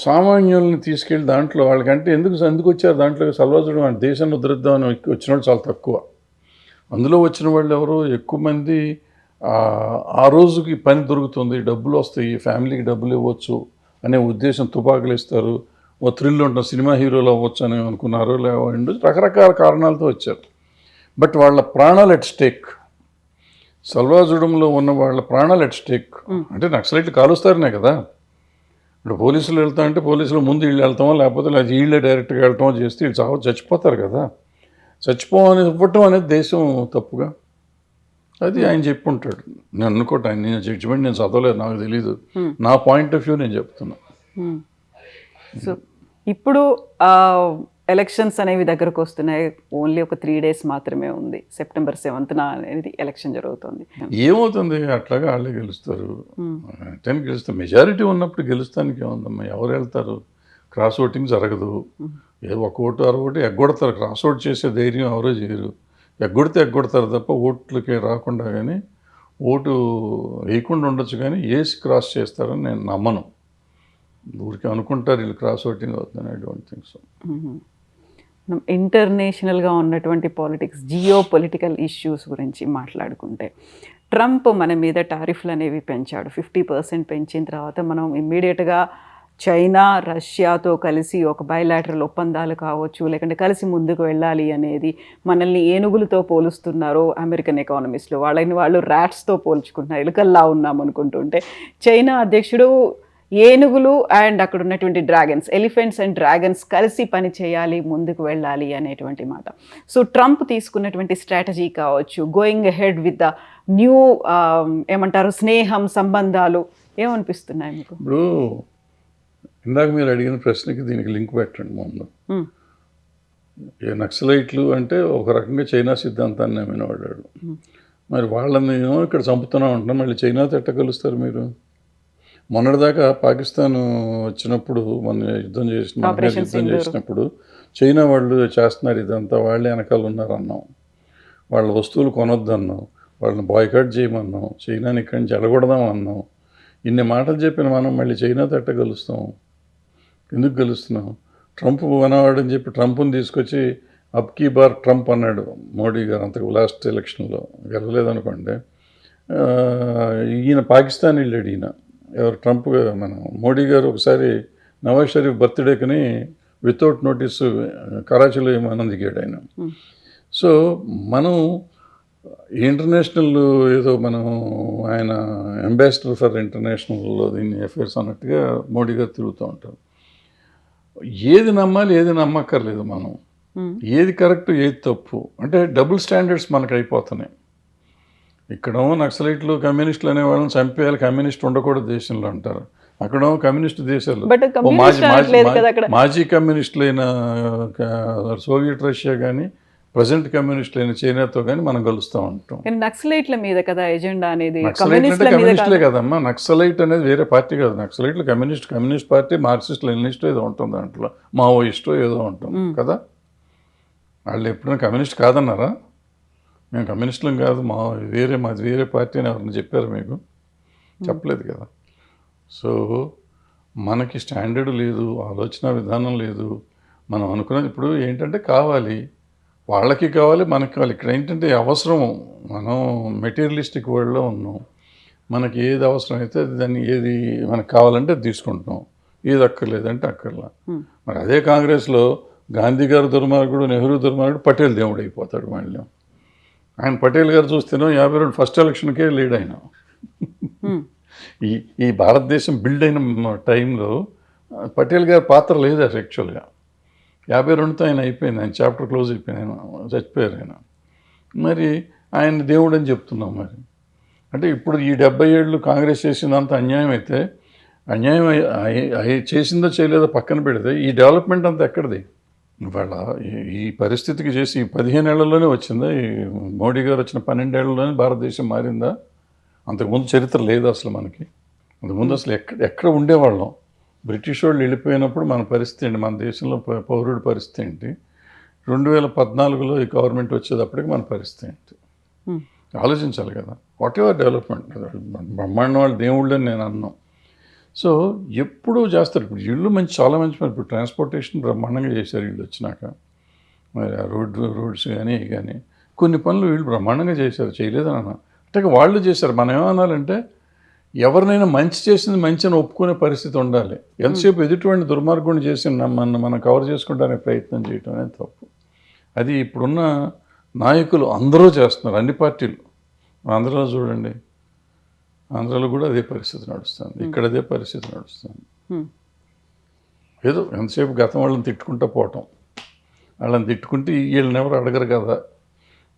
S2: సామాన్యుల్ని తీసుకెళ్ళి దాంట్లో వాళ్ళకంటే ఎందుకు వచ్చారు దాంట్లో సల్వాజుడం అంటే దేశాన్ని ఉద్ధరిద్దామని వచ్చిన వాళ్ళు చాలా తక్కువ. అందులో వచ్చిన వాళ్ళు ఎవరో ఎక్కువ మంది ఆ రోజుకి పని దొరుకుతుంది, డబ్బులు వస్తాయి, ఫ్యామిలీకి డబ్బులు ఇవ్వచ్చు అనే ఉద్దేశం, తుపాకులు ఇస్తారు, ఓ థ్రిల్ ఉంటాం, సినిమా హీరోలు అవ్వచ్చు అని అనుకున్నారు, లేవండి రకరకాల కారణాలతో వచ్చారు. బట్ వాళ్ళ ప్రాణాలు ఎట్ స్టేక్, సల్వాజుడంలో ఉన్న వాళ్ళ ప్రాణాలు ఎట్ స్టేక్. అంటే నక్సలైట్లు కాలుస్తారనే కదా. ఇప్పుడు పోలీసులు వెళ్తా అంటే పోలీసులు ముందు వీళ్ళు వెళ్తామో, లేకపోతే వీళ్ళే డైరెక్ట్గా వెళ్ళటమో చేస్తే వీళ్ళు చచ్చిపోతారు కదా. చచ్చిపోవని ఇవ్వటం అనేది దేశం తప్పుగా, అది ఆయన చెప్పి ఉంటాడు. నేను అనుకోట, ఆయన జడ్జిమెంట్ నేను చదవలేదు, నాకు తెలీదు, నా పాయింట్ ఆఫ్ వ్యూ నేను చెప్తున్నా.
S1: సో ఇప్పుడు ఎలక్షన్స్ అనేవి దగ్గరకు వస్తున్నాయి. ఓన్లీ ఒక 3 days మాత్రమే ఉంది. September 7th అనేది ఎలక్షన్ జరుగుతుంది.
S2: ఏమవుతుంది? అట్లాగా వాళ్ళే గెలుస్తారు, గెలుస్తారు. మెజారిటీ ఉన్నప్పుడు గెలుస్తానికి ఏముందమ్మా, ఎవరు వెళ్తారు? క్రాస్ ఓటింగ్ జరగదు. ఒక ఓటు 6 ఓటు ఎగ్గొడతారు. క్రాస్ ఓట్ చేసే ధైర్యం ఎవరో చేయరు. ఎగ్గొడతారు తప్ప ఓట్లకి రాకుండా, కానీ ఓటు వేయకుండా ఉండొచ్చు, కానీ వేసి క్రాస్ చేస్తారని నేను నమ్మను. ఊరికి అనుకుంటారు వీళ్ళు క్రాస్ ఓటింగ్ అవుతుందని. I don't think so.
S1: మనం ఇంటర్నేషనల్గా ఉన్నటువంటి పాలిటిక్స్, జియో పొలిటికల్ ఇష్యూస్ గురించి మాట్లాడుకుంటే, ట్రంప్ మన మీద టారిఫ్లు అనేవి పెంచాడు. 50% పెంచిన తర్వాత మనం ఇమ్మీడియట్గా చైనా, రష్యాతో కలిసి ఒక బైలాటరల్ ఒప్పందాలు కావచ్చు, లేకుంటే కలిసి ముందుకు వెళ్ళాలి అనేది, మనల్ని ఏనుగులతో పోలుస్తున్నారు అమెరికన్ ఎకానమిస్టులు. వాళ్ళు ర్యాట్స్తో పోల్చుకుంటున్నారు, ఎలుకల్లా ఉన్నాం అనుకుంటుంటే, చైనా అధ్యక్షుడు ఏనుగులు అండ్ అక్కడ ఉన్నటువంటి డ్రాగన్స్, ఎలిఫెంట్స్ అండ్ డ్రాగన్స్ కలిసి పని చేయాలి, ముందుకు వెళ్ళాలి అనేటువంటి మాట. సో ట్రంప్ తీసుకున్నటువంటి స్ట్రాటజీ కావచ్చు, going ahead with the new ఏమంటారు స్నేహం, సంబంధాలు ఏమనిపిస్తున్నాయి మీకు?
S2: ఇప్పుడు ఇందాక మీరు అడిగిన ప్రశ్నకి దీనికి లింక్ పెట్టండి ముందు. నక్సలైట్లు అంటే ఒక రకంగా చైనా సిద్ధాంతాన్ని నమ్మినవాడు. మరి వాళ్ళని ఏమో ఇక్కడ చంపుతున్నాం అంటున్నాం, మళ్ళీ చైనాతో ఎట్ట కలుస్తారు మీరు? మొన్నటిదాకా పాకిస్తాన్ వచ్చినప్పుడు మన యుద్ధం
S1: ఆపరేషన్
S2: యుద్ధం
S1: సింధూర్.
S2: చేసినప్పుడు చైనా వాళ్ళు చేస్తున్నారు ఇదంతా, వాళ్ళే వెనకాల ఉన్నారు అన్నాం, వాళ్ళ వస్తువులు కొనొద్దన్నాం, వాళ్ళని బాయ్కాట్ చేయమన్నాం, చైనాని ఇక్కడి నుంచి ఎలగొడదాం అన్నాం. ఇన్ని మాటలు చెప్పిన మనం మళ్ళీ చైనాతో ఎట్ట కలుస్తాం? ఎందుకు కలుస్తున్నాం? ట్రంప్ మనవాడని చెప్పి ట్రంప్ని తీసుకొచ్చి అబ్కీ బార్ ట్రంప్ అన్నాడు మోడీ గారు అంతకు లాస్ట్ ఎలక్షన్లో, గెలవలేదనుకోండి. ఆ, ఈయన పాకిస్తాన్ వెళ్ళాడు. ఈయన ఎవరు? ట్రంప్ మన మోడీ గారు ఒకసారి నవాజ్ షరీఫ్ బర్త్డేకని వితౌట్ నోటీస్ కరాచీలో విమానం దిగాడు ఆయన. సో మనం ఇంటర్నేషనల్ ఏదో మనం ఆయన అంబాసిడర్ ఫర్ ఇంటర్నేషనల్ దీన్ని అఫేర్స్ అన్నట్టుగా మోడీ గారు తిరుగుతూ ఉంటారు. ఏది నమ్మాలి ఏది నమ్మక్కర్లేదు మనం, ఏది కరెక్ట్ ఏది తప్పు అంటే డబుల్ స్టాండర్డ్స్ మనకు అయిపోతున్నాయి. ఇక్కడేమో నక్సలైట్లు కమ్యూనిస్టులు అనే వాళ్ళని చంపేయాలి, కమ్యూనిస్ట్ ఉండకూడదు దేశంలో అంటారు. అక్కడేమో కమ్యూనిస్ట్ దేశాలు
S1: బట్
S2: మాజీ కమ్యూనిస్టులైన సోవియట్ రష్యా కానీ ప్రజెంట్ కమ్యూనిస్టులైన చైనాతో కానీ మనం కలుస్తూ ఉంటాం.
S1: నక్సలైట్ల మీద కదా ఎజెండా అనేది,
S2: నక్సలైట్ అంటే కమ్యూనిస్టులే కదమ్మా. నక్సలైట్ అనేది వేరే పార్టీ కాదు. నక్సలైట్లు కమ్యూనిస్ట్ పార్టీ, మార్క్సిస్ట్ లెనినిస్ట్ ఏదో ఉంటుంది దాంట్లో, మావోయిస్టో ఏదో ఉంటుంది కదా. వాళ్ళు ఎప్పుడైనా కమ్యూనిస్ట్ కాదన్నారా? మేము కమ్యూనిస్టులం కాదు, మాది వేరే పార్టీ అని ఎవరైనా చెప్పారు మీకు? చెప్పలేదు కదా. సో మనకి స్టాండర్డ్ లేదు, ఆలోచన విధానం లేదు. మనం అనుకున్నది ఇప్పుడు ఏంటంటే కావాలి, వాళ్ళకి కావాలి, మనకి కావాలి. ఇక్కడ ఏంటంటే అవసరం, మనం మెటీరియలిస్టిక్ వరల్డ్లో ఉన్నాం. మనకి ఏది అవసరం అయితే దాన్ని ఏది మనకు కావాలంటే అది తీసుకుంటాం, ఏది అక్కర్లేదంటే అక్కర్లా. మరి అదే కాంగ్రెస్లో గాంధీ గారు దుర్మార్గుడు, నెహ్రూ దుర్మార్గుడు, పటేల్ దేవుడు అయిపోతాడు మళ్ళీ. ఆయన పటేల్ గారు చూస్తేనో 52 ఫస్ట్ ఎలక్షన్కే లీడ్ అయినా. ఈ భారతదేశం బిల్డ్ అయిన టైంలో పటేల్ గారి పాత్ర లేదు అసలు యాక్చువల్గా. 52తో ఆయన అయిపోయింది, ఆయన చాప్టర్ క్లోజ్ అయిపోయింది, ఆయన చచ్చిపోయారు ఆయన. మరి ఆయన దేవుడు అని చెప్తున్నాం. మరి అంటే ఇప్పుడు ఈ 70 ఏళ్ళు కాంగ్రెస్ చేసిందంత అన్యాయం అయితే, అన్యాయం చేసిందో చేయలేదో పక్కన పెడితే ఈ డెవలప్మెంట్ అంతా ఎక్కడిది? ఇవాళ ఈ పరిస్థితికి చేసి ఈ 15 ఏళ్లలోనే వచ్చిందా? ఈ మోడీ గారు వచ్చిన 12 ఏళ్లలోనే భారతదేశం మారిందా? అంతకుముందు చరిత్ర లేదు అసలు మనకి. అంతకుముందు అసలు ఎక్కడ ఉండేవాళ్ళం? బ్రిటిష్ వాళ్ళు వెళ్ళిపోయినప్పుడు మన పరిస్థితి ఏంటి, మన దేశంలో పౌరుడి పరిస్థితి ఏంటి, 2014లో ఈ గవర్నమెంట్ వచ్చేటప్పటికి మన పరిస్థితి ఏంటి ఆలోచించాలి కదా. వాట్ ఎవర్ డెవలప్మెంట్, బ్రహ్మాండం వాళ్ళు దేవుళ్ళు అని నేను అన్నాను. సో ఎప్పుడూ చేస్తారు. ఇప్పుడు ఇళ్ళు చాలా మంచి పని. ఇప్పుడు ట్రాన్స్పోర్టేషన్ బ్రహ్మాండంగా చేశారు వీళ్ళు వచ్చినాక. మరి ఆ రోడ్స్ కానీ కొన్ని పనులు వీళ్ళు బ్రహ్మాండంగా చేశారు, చేయలేదని అన్నా. అంటే వాళ్ళు చేశారు. మనం ఏమనాలంటే ఎవరినైనా మంచి చేసింది మంచి అని ఒప్పుకునే పరిస్థితి ఉండాలి. ఎంతసేపు ఎదుటివాడిని దుర్మార్గుని చేసి మనం కవర్ చేసుకుంటానికి ప్రయత్నం చేయటం అనేది తప్పు. అది ఇప్పుడున్న నాయకులు అందరూ చేస్తున్నారు, అన్ని పార్టీలు. ఆంధ్రలో చూడండి, ఆంధ్రాలో కూడా అదే పరిస్థితి నడుస్తుంది, ఇక్కడ అదే పరిస్థితి నడుస్తుంది. ఏదో ఎంతసేపు గతం వాళ్ళని తిట్టుకుంటూ పోవటం, వాళ్ళని తిట్టుకుంటే వీళ్ళని ఎవరు అడగరు కదా.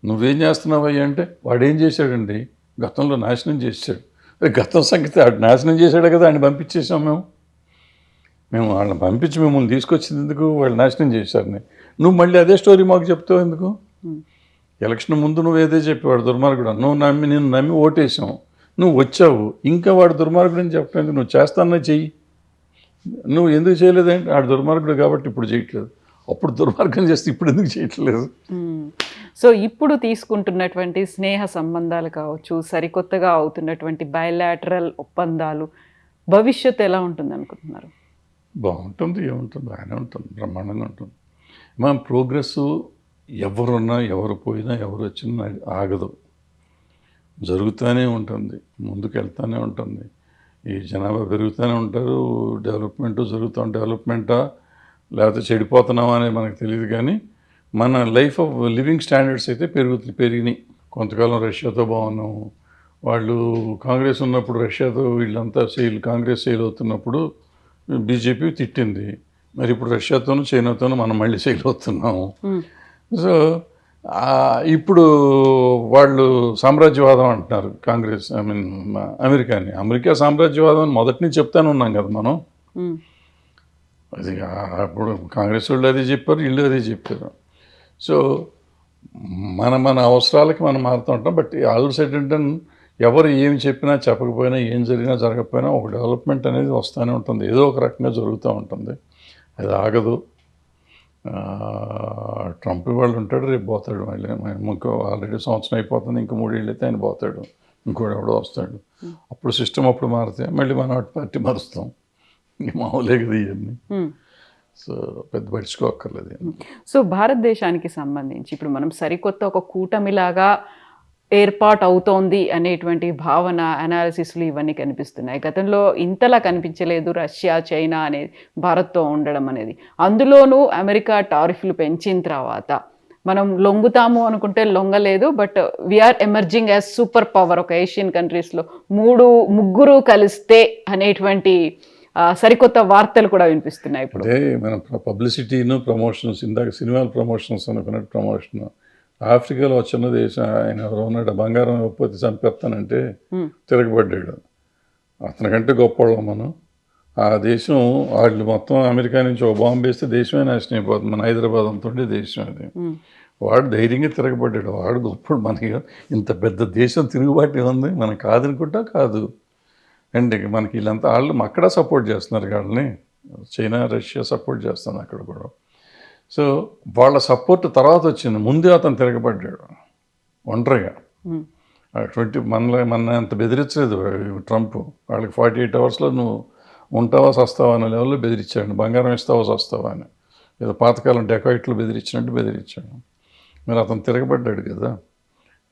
S2: నువ్వేం చేస్తున్నావయ్యా అంటే వాడేం చేశాడండి, గతంలో నాశనం చేశాడు. గతం సంగతి ఆడు నాశనం చేశాడు కదా, ఆయన పంపించేసాం మేము వాళ్ళని పంపించి మిమ్మల్ని తీసుకొచ్చింది ఎందుకు? వాళ్ళు నాశనం చేశారని నువ్వు మళ్ళీ అదే స్టోరీ మాకు చెప్తావు ఎందుకు? ఎలక్షన్ ముందు నువ్వు ఏదే చెప్పేవాడు దుర్మార్గుడు, నేను నమ్మి ఓటేసాం, నువ్వు వచ్చావు, ఇంకా వాడు దుర్మార్గుడు అని చెప్పలేదు. నువ్వు చేస్తానన్నా చెయ్యి, నువ్వు ఎందుకు చేయలేదంటే ఆడు దుర్మార్గుడు కాబట్టి ఇప్పుడు చేయట్లేదు, అప్పుడు దుర్మార్గం చేస్తే ఇప్పుడు ఎందుకు చేయట్లేదు?
S1: సో ఇప్పుడు తీసుకుంటున్నటువంటి స్నేహ సంబంధాలు కావచ్చు, సరికొత్తగా అవుతున్నటువంటి బయలాటరల్ ఒప్పందాలు భవిష్యత్తు ఎలా ఉంటుంది అనుకుంటున్నారు?
S2: బాగుంటుంది, ఏముంటుంది, బాగానే ఉంటుంది, బ్రహ్మాండంగా ఉంటుంది. మన ప్రోగ్రెస్ ఎవరున్నా ఎవరు పోయినా ఎవరు వచ్చినా ఆగదు, జరుగుతూనే ఉంటుంది, ముందుకు వెళ్తూనే ఉంటుంది. ఈ జనాభా పెరుగుతూనే ఉంటారు, డెవలప్మెంట్ జరుగుతాం, డెవలప్మెంటా లేకపోతే చెడిపోతున్నామా అనేది మనకు తెలియదు. కానీ మన లైఫ్ ఆఫ్ లివింగ్ స్టాండర్డ్స్ అయితే పెరిగినాయి. కొంతకాలం రష్యాతో బాగున్నాము, వాళ్ళు కాంగ్రెస్ ఉన్నప్పుడు రష్యాతో వీళ్ళంతా కాంగ్రెస్ సెయిల్ అవుతున్నప్పుడు బీజేపీ తిట్టింది. మరి ఇప్పుడు రష్యాతోనూ చైనాతోనూ మనం మళ్ళీ సెయిల్ అవుతున్నాము. సో ఇప్పుడు వాళ్ళు సామ్రాజ్యవాదం అంటున్నారు కాంగ్రెస్, అమెరికా సామ్రాజ్యవాదం అని మొదటి నుంచి చెప్తానే ఉన్నాం కదా మనం. అది అప్పుడు కాంగ్రెస్ వాళ్ళు అదే చెప్పారు, వీళ్ళు అదే చెప్పారు. సో మన అవసరాలకి మనం మారుతూ ఉంటాం. బట్ ఆల్ సైడ్ ఎవరు ఏమి చెప్పినా చెప్పకపోయినా ఏం జరిగినా జరగకపోయినా ఒక డెవలప్మెంట్ అనేది వస్తూనే ఉంటుంది, ఏదో ఒక రకంగా జరుగుతూ ఉంటుంది, అది ఆగదు. ట్రంప్ వాళ్ళు ఉంటాడు, రేపు పోతాడు, మళ్ళీ ఇంకో ఆల్రెడీ సంవత్సరం అయిపోతుంది, ఇంకో 3 ఏళ్ళు అయితే ఆయన పోతాడు, ఇంకోటి ఎవడో వస్తాడు. అప్పుడు సిస్టమ్ అప్పుడు మారితే మళ్ళీ మనం అటు పార్టీ మారుస్తాం. మామూలే కదా ఇవన్నీ. సో పెద్ద పట్టించుకోక్కర్లేదు.
S1: సో భారతదేశానికి సంబంధించి ఇప్పుడు మనం సరికొత్త ఒక కూటమిలాగా ఏర్పాటు అవుతోంది అనేటువంటి భావన, అనాలిసిస్లు ఇవన్నీ కనిపిస్తున్నాయి. గతంలో ఇంతలా కనిపించలేదు రష్యా, చైనా అనేది భారత్తో ఉండడం అనేది. అందులోనూ అమెరికా టారిఫ్లు పెంచిన తర్వాత మనం లొంగుతాము అనుకుంటే లొంగలేదు. But we are emerging as super power. ఒక ఏషియన్ కంట్రీస్లో 3-ముగ్గురు కలిస్తే అనేటువంటి సరికొత్త వార్తలు కూడా వినిపిస్తున్నాయి ఇప్పుడు.
S2: అదే మన పబ్లిసిటీను ప్రమోషన్స్, ఇందాక సినిమాల ప్రమోషన్స్ అనుకున్నట్టు ప్రమోషన్. ఆఫ్రికాలో వచ్చిన దేశం ఆయన ఎవరో ఉన్నాడు, బంగారం ఇవ్వకపోతే చంపేస్తానంటే తిరగబడ్డాడు. అతనికంటే గొప్పవాళ్ళం మనం. ఆ దేశం వాళ్ళు మొత్తం అమెరికా నుంచి ఒక బాంబు వేస్తే దేశమే నాశనం అయిపోతుంది. మన హైదరాబాద్ అంత ఉండే దేశం అది. వాడు ధైర్యంగా తిరగబడ్డాడు, వాడు గొప్పడు. మనకి ఇంత పెద్ద దేశం తిరుగుబాటు ఉంది, మనకు కాదనుకుంటా కాదు అండి. మనకి వీళ్ళంతా వాళ్ళు అక్కడ సపోర్ట్ చేస్తున్నారు, వాళ్ళని చైనా, రష్యా సపోర్ట్ చేస్తుంది అక్కడ కూడా. సో వాళ్ళ సపోర్ట్ తర్వాత వచ్చింది, ముందే అతను తిరగబడ్డాడు ఒంటరిగా. 20 మన అంత బెదిరించలేదు ట్రంప్. వాళ్ళకి 48 అవర్స్లో నువ్వు ఉంటావా సస్తావా అనే లెవెల్లో బెదిరించాడు. బంగారం ఇస్తావా సస్తావా అని, ఏదో పాతకాలం డెకాయిట్లు బెదిరించినట్టు బెదిరించాడు. మరి అతను తిరగబడ్డాడు కదా,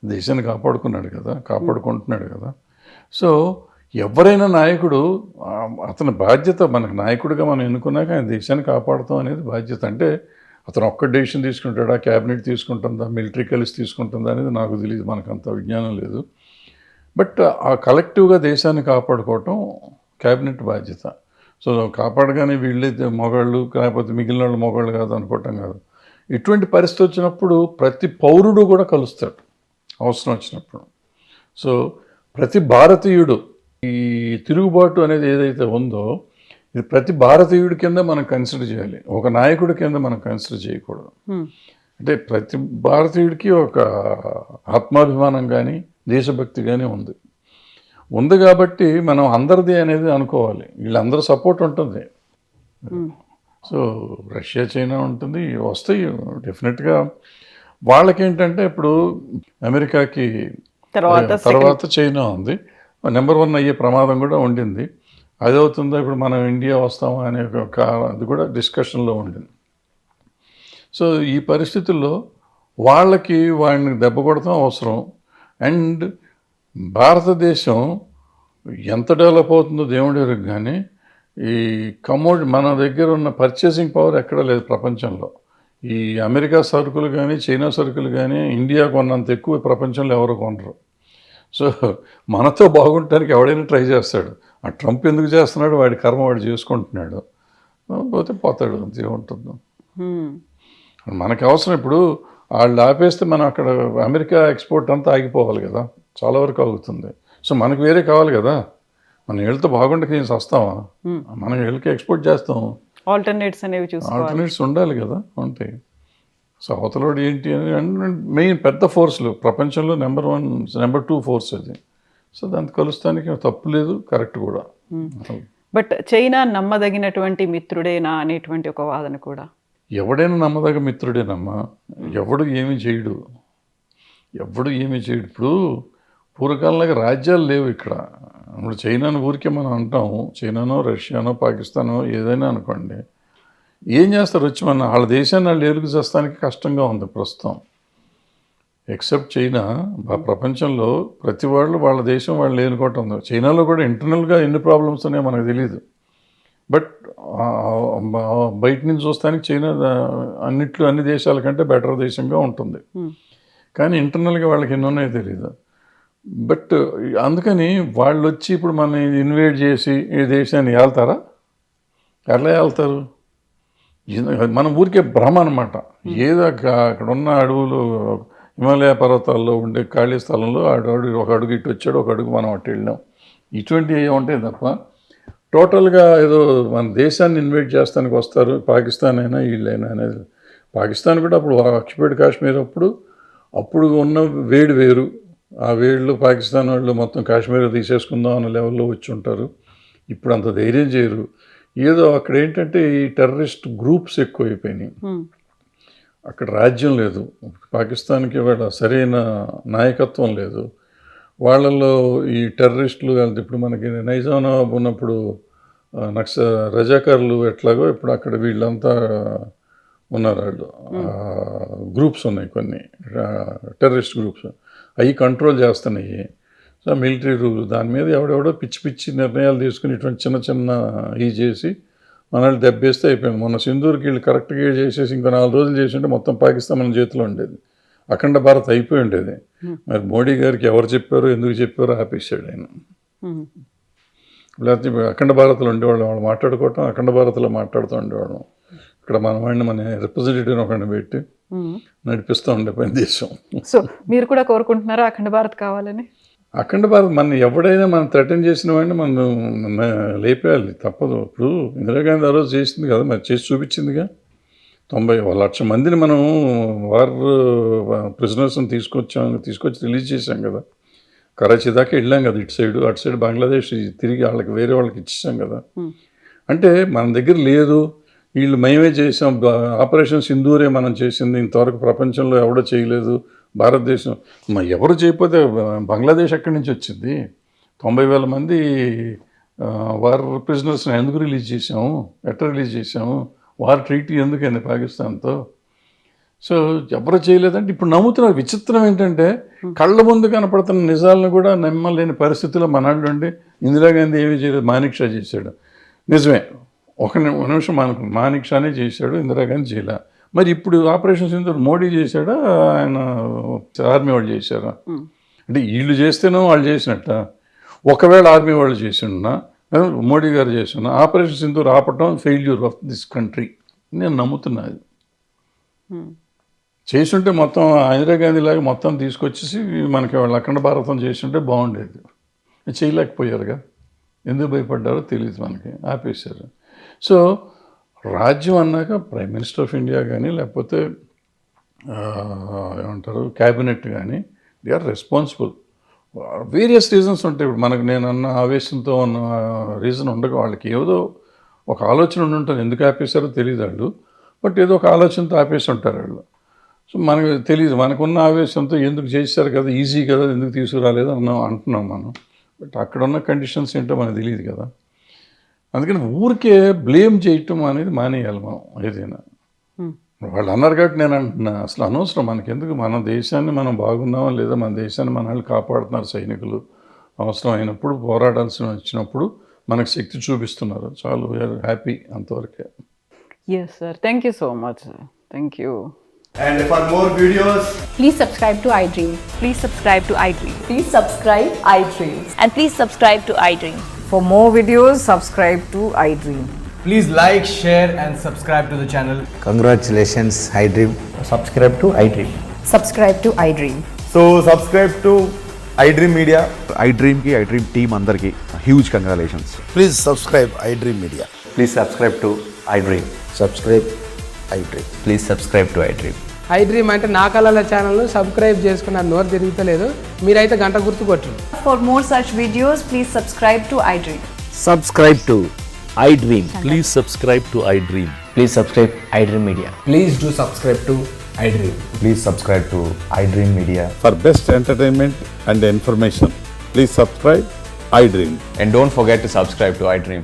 S2: దేశాన్ని కాపాడుకున్నాడు కదా, కాపాడుకుంటున్నాడు కదా. సో ఎవరైనా నాయకుడు అతని బాధ్యత, మనకు నాయకుడిగా మనం ఎన్నుకున్నాక ఆయన దేశాన్ని కాపాడుతాం అనేది బాధ్యత. అంటే అతను ఒక్క డెసిషన్ తీసుకుంటాడా, క్యాబినెట్ తీసుకుంటుందా, మిలిటరీ కలిసి తీసుకుంటుందా అనేది నాకు తెలియదు, మనకు అంత విజ్ఞానం లేదు. బట్ ఆ కలెక్టివ్గా దేశాన్ని కాపాడుకోవటం క్యాబినెట్ బాధ్యత. సో కాపాడగానే వీళ్ళైతే మొగాళ్ళు, లేకపోతే మిగిలిన వాళ్ళు మొగాళ్ళు కాదు అనుకోవటం కాదు. ఇటువంటి పరిస్థితి వచ్చినప్పుడు ప్రతి పౌరుడు కూడా కలుస్తాడు అవసరం వచ్చినప్పుడు. సో ప్రతి భారతీయుడు ఈ తిరుగుబాటు అనేది ఏదైతే ఉందో ఇది ప్రతి భారతీయుడి కింద మనం కన్సిడర్ చేయాలి, ఒక నాయకుడి కింద మనం కన్సిడర్ చేయకూడదు. అంటే ప్రతి భారతీయుడికి ఒక ఆత్మాభిమానం కానీ దేశభక్తి కానీ ఉంది కాబట్టి మనం అందరిది అనేది అనుకోవాలి. వీళ్ళందరూ సపోర్ట్ ఉంటుంది. సో రష్యా, చైనా ఉంటుంది, వస్తాయి డెఫినెట్గా. వాళ్ళకేంటంటే ఇప్పుడు అమెరికాకి తర్వాత చైనా ఉంది, నెంబర్ 1 అయ్యే ప్రమాదం కూడా ఉండింది. అది అవుతుందో ఇప్పుడు మనం ఇండియా వస్తామా అనే ఒక అది కూడా డిస్కషన్లో ఉండింది. సో ఈ పరిస్థితుల్లో వాళ్ళకి వాడిని దెబ్బ కొడతాం అవసరం. అండ్ భారతదేశం ఎంత డెవలప్ అవుతుందో దేవుడి వరకు, కానీ ఈ మన దగ్గర ఉన్న పర్చేసింగ్ పవర్ ఎక్కడ లేదు ప్రపంచంలో. ఈ అమెరికా సరుకులు కానీ చైనా సరుకులు కానీ ఇండియా కొన్నంత ఎక్కువ ప్రపంచంలో ఎవరు కొనరు. సో మనతో బాగుంటానికి ఎవడైనా ట్రై చేస్తాడు. ఆ ట్రంప్ ఎందుకు చేస్తున్నాడు, వాడి కర్మ వాడు చేసుకుంటున్నాడు, పోతే పోతాడు, అంతే ఉంటుంది. మనకి అవసరం ఇప్పుడు వాళ్ళు ఆపేస్తే మనం అక్కడ అమెరికా ఎక్స్పోర్ట్ అంతా ఆగిపోవాలి కదా, చాలా వరకు ఆగుతుంది. సో మనకు వేరే కావాలి కదా, మనం వెళ్తే బాగుండక ఏం వస్తామా, మనం వెళ్ళి ఎక్స్పోర్ట్ చేస్తాం. ఆల్టర్నేట్స్ ఉండాలి కదా, ఉంటాయి. సో అవతలోడు ఏంటి అని మెయిన్ పెద్ద ఫోర్స్లు ప్రపంచంలో నెంబర్ 1, నెంబర్ 2 ఫోర్స్ అది. సో దాన్ని కలుస్తానికి తప్పు లేదు, కరెక్ట్ కూడా.
S1: బట్ చైనా నమ్మదగినటువంటి మిత్రుడేనా అనేటువంటి ఒక వాదన కూడా.
S2: ఎవడైనా నమ్మదగ్గ మిత్రుడేనమ్మా, ఎవడు ఏమి చేయడు. ఇప్పుడు పూర్వకాలంలో రాజ్యాలు లేవు ఇక్కడ. ఇప్పుడు చైనాను ఊరికే మనం అంటాము, చైనానో రష్యానో పాకిస్తానో ఏదైనా అనుకోండి, ఏం చేస్తారు వచ్చి వాళ్ళ దేశాన్ని వాళ్ళు ఏలుగు చేస్తానికి కష్టంగా ఉంది ప్రస్తుతం. ఎక్సెప్ట్ చైనా, ప్రపంచంలో ప్రతి వాళ్ళు వాళ్ళ దేశం వాళ్ళు ఏలుకోవటం ఉంది. చైనాలో కూడా ఇంటర్నల్గా ఎన్ని ప్రాబ్లమ్స్ ఉన్నాయో మనకు తెలియదు. బట్ బయట నుంచి చూస్తానికి చైనా అన్ని దేశాల కంటే బెటర్ దేశంగా ఉంటుంది. కానీ ఇంటర్నల్గా వాళ్ళకి ఎన్ని ఉన్నాయో తెలియదు. బట్ అందుకని వాళ్ళు వచ్చి ఇప్పుడు మనం ఇన్వైట్ చేసి ఈ దేశాన్ని వెళ్తారా, ఎలా వెళ్తారు? మన ఊరికే భ్రమ అనమాట. ఏదో అక్కడ ఉన్న అడవులు, హిమాలయ పర్వతాల్లో ఉండే ఖాళీ స్థలంలో ఒక అడుగు ఇటు వచ్చాడు, ఒక అడుగు మనం అటు వెళ్ళాం, ఇటువంటివి ఉంటాయి తప్ప టోటల్గా ఏదో మన దేశాన్ని ఇన్వైట్ చేస్తానికి వస్తారు పాకిస్తాన్ అయినా వీళ్ళైనా అనేది. పాకిస్తాన్ కూడా అప్పుడు ఆక్యుపైడ్ కాశ్మీర్ అప్పుడు అప్పుడు ఉన్న వేడి వేరు. ఆ వేడిలో పాకిస్తాన్ వాళ్ళు మొత్తం కాశ్మీర్ తీసేసుకుందాం అన్న లెవెల్లో వచ్చి ఉంటారు. ఇప్పుడు అంత ధైర్యం చేయరు. ఏదో అక్కడ ఏంటంటే ఈ టెర్రరిస్ట్ గ్రూప్స్ ఎక్కువైపోయినాయి. అక్కడ రాజ్యం లేదు. పాకిస్తాన్కి వాళ్ళ సరైన నాయకత్వం లేదు. వాళ్ళలో ఈ టెర్రరిస్టులు ఇప్పుడు మనకి నైజాం నవాబ్ ఉన్నప్పుడు రజాకారులు ఎట్లాగో ఇప్పుడు అక్కడ వీళ్ళంతా ఉన్నారు. వాళ్ళు గ్రూప్స్ ఉన్నాయి కొన్ని టెర్రరిస్ట్ గ్రూప్స్, అవి కంట్రోల్ చేస్తున్నాయి. సో మిలిటరీ రూల్ దాని మీద ఎవడెవడో పిచ్చి పిచ్చి నిర్ణయాలు తీసుకుని ఇటువంటి చిన్న చిన్న ఇవి చేసి మనల్ని దెబ్బేస్తే అయిపోయింది. మొన్న సింధూర్కి వీళ్ళు కరెక్ట్గా చేసేసి ఇంకో 4 రోజులు చేసి ఉంటే మొత్తం పాకిస్తాన్ మన చేతిలో ఉండేది, అఖండ భారత్ అయిపోయి ఉండేది. మరి మోడీ గారికి ఎవరు చెప్పారో ఎందుకు చెప్పారో ఆపేసాడు ఆయన. లేకపోతే అఖండ భారత్లో ఉండేవాళ్ళం, వాళ్ళు మాట్లాడుకోవటం అఖండ భారత్లో మాట్లాడుతూ ఉండేవాళ్ళం. ఇక్కడ మన వాడిని మన రిప్రజెంటేటివ్ ఒకరిని పెట్టి నడిపిస్తూ ఉండే పని దేశం.
S1: సో మీరు కూడా కోరుకుంటున్నారా అఖండ భారత్ కావాలని?
S2: అఖండ భారత్ మన ఎవడైనా మనం థ్రెటన్ చేసిన వాడిని మనం లేపేయాలి, తప్పదు. ఇప్పుడు ఇందిరాగాంధీ ఆ రోజు చేసింది కదా, మరి చేసి చూపించిందిగా. 90 లక్షల మందిని మనం వార్ ప్రిజనర్స్ని తీసుకొచ్చి రిలీజ్ చేశాం కదా. కరాచీ దాకా వెళ్ళాం కదా, ఇటు సైడు అటు సైడ్ బంగ్లాదేశ్ తిరిగి వాళ్ళకి వేరే వాళ్ళకి ఇచ్చేసాం కదా. అంటే మన దగ్గర లేదు, వీళ్ళు మేమే చేసాం, ఆపరేషన్ సింధూరే మనం చేసింది, ఇంతవరకు ప్రపంచంలో ఎవడో చేయలేదు భారతదేశం. ఎవరు చేయకపోతే బంగ్లాదేశ్ ఎక్కడి నుంచి వచ్చింది? 90,000 మంది వార్ ప్రిజనర్స్ని ఎందుకు రిలీజ్ చేసాము, ఎట్లా రిలీజ్ చేసాము, వార్ ట్రీటీ ఎందుకైంది పాకిస్తాన్తో? సో ఎవరు చేయలేదంటే ఇప్పుడు నమ్ముతున్నారు. విచిత్రం ఏంటంటే కళ్ళ ముందు కనపడుతున్న నిజాలను కూడా నమ్మలేని పరిస్థితుల్లో మనాళ్ళు ఉండి ఇందిరాగాంధీ ఏమీ చేయలేదు, మానిక్ షా చేశాడు. నిజమే, ఒక నిమిషం మానిక్ షానే చేశాడు, ఇందిరాగాంధీ చేయలే. మరి ఇప్పుడు ఆపరేషన్ సింధూర్ మోడీ చేశాడా, ఆయన ఆర్మీ వాళ్ళు చేశారా? అంటే వీళ్ళు చేస్తేనో వాళ్ళు చేసినట్ట. ఒకవేళ ఆర్మీ వాళ్ళు చేసినా మోడీ గారు చేసిన ఆపరేషన్ సింధూర్ ఆపటం ఫెయిల్యూర్ ఆఫ్ దిస్ కంట్రీ నేను నమ్ముతున్నాను. చేసుంటే మొత్తం ఇందిరాగాంధీ లాగా మొత్తం తీసుకొచ్చేసి మనకి వాళ్ళు అఖండ భారతం చేస్తుంటే బాగుండేది. చేయలేకపోయారుగా, ఎందుకు భయపడ్డారో తెలియదు మనకి, ఆపేశారు. సో రాజ్యం అన్నాక ప్రైమ్ మినిస్టర్ ఆఫ్ ఇండియా కానీ లేకపోతే ఏమంటారు క్యాబినెట్ కానీ they are responsible. Various reasons ఉంటాయి. ఇప్పుడు మనకు నేను అన్న ఆవేశంతో ఉన్న రీజన్ ఉండగా వాళ్ళకి ఏదో ఒక ఆలోచన ఉండి ఉంటుంది, ఎందుకు ఆపేశారో తెలియదు వాళ్ళు, బట్ ఏదో ఒక ఆలోచనతో ఆపేసి ఉంటారు వాళ్ళు. సో మనకు తెలియదు, మనకున్న ఆవేశంతో ఎందుకు చేశారు కదా, ఈజీ కదా, ఎందుకు తీసుకురాలేదు అంటున్నాం మనం. బట్ అక్కడ ఉన్న కండిషన్స్ ఏంటో మనకు తెలియదు కదా. అందుకని ఊరికే బ్లేమ్ చేయటం అనేది మానేయాలి మనం ఏదైనా. వాళ్ళు అన్నారు కాబట్టి నేను అంటున్నా, అసలు అనవసరం మనకెందుకు. మన దేశాన్ని మనం బాగున్నామా లేదా, మన దేశాన్ని మన వాళ్ళు కాపాడుతున్నారు సైనికులు, అవసరం అయినప్పుడు పోరాడాల్సి వచ్చినప్పుడు మనకు శక్తి చూపిస్తున్నారు, చాలు, వీఆర్ హ్యాపీ, అంతవరకే.
S1: Yes sir, thank you so much sir, thank you.
S3: And for more videos,
S4: Please subscribe to iDream.
S5: Please subscribe to iDream.
S4: Please subscribe iDream.
S5: And please subscribe to iDream.
S6: For more videos, subscribe to iDream.
S3: please like, share and subscribe to the channel.
S7: Congratulations, iDream.
S3: Subscribe to iDream.
S4: Subscribe to iDream.
S3: So subscribe to iDream Media.
S7: iDream ki iDream team andarki huge congratulations.
S8: Please subscribe iDream Media.
S7: Please subscribe to iDream.
S8: Subscribe iDream.
S7: Please subscribe to iDream.
S9: iDream అంటే నా కళల channel subscribe చేసుకున్న నోరు తిరుగుతలేదు, మీరైతే గంట గుర్తు కొట్టండి.
S4: For more such videos, please subscribe to iDream.
S10: Subscribe to iDream. Please subscribe to iDream.
S7: Please subscribe iDream Media.
S3: Please do subscribe to iDream.
S7: Please subscribe to iDream Media.
S8: For best entertainment and information, please subscribe iDream.
S7: And don't forget to subscribe to iDream.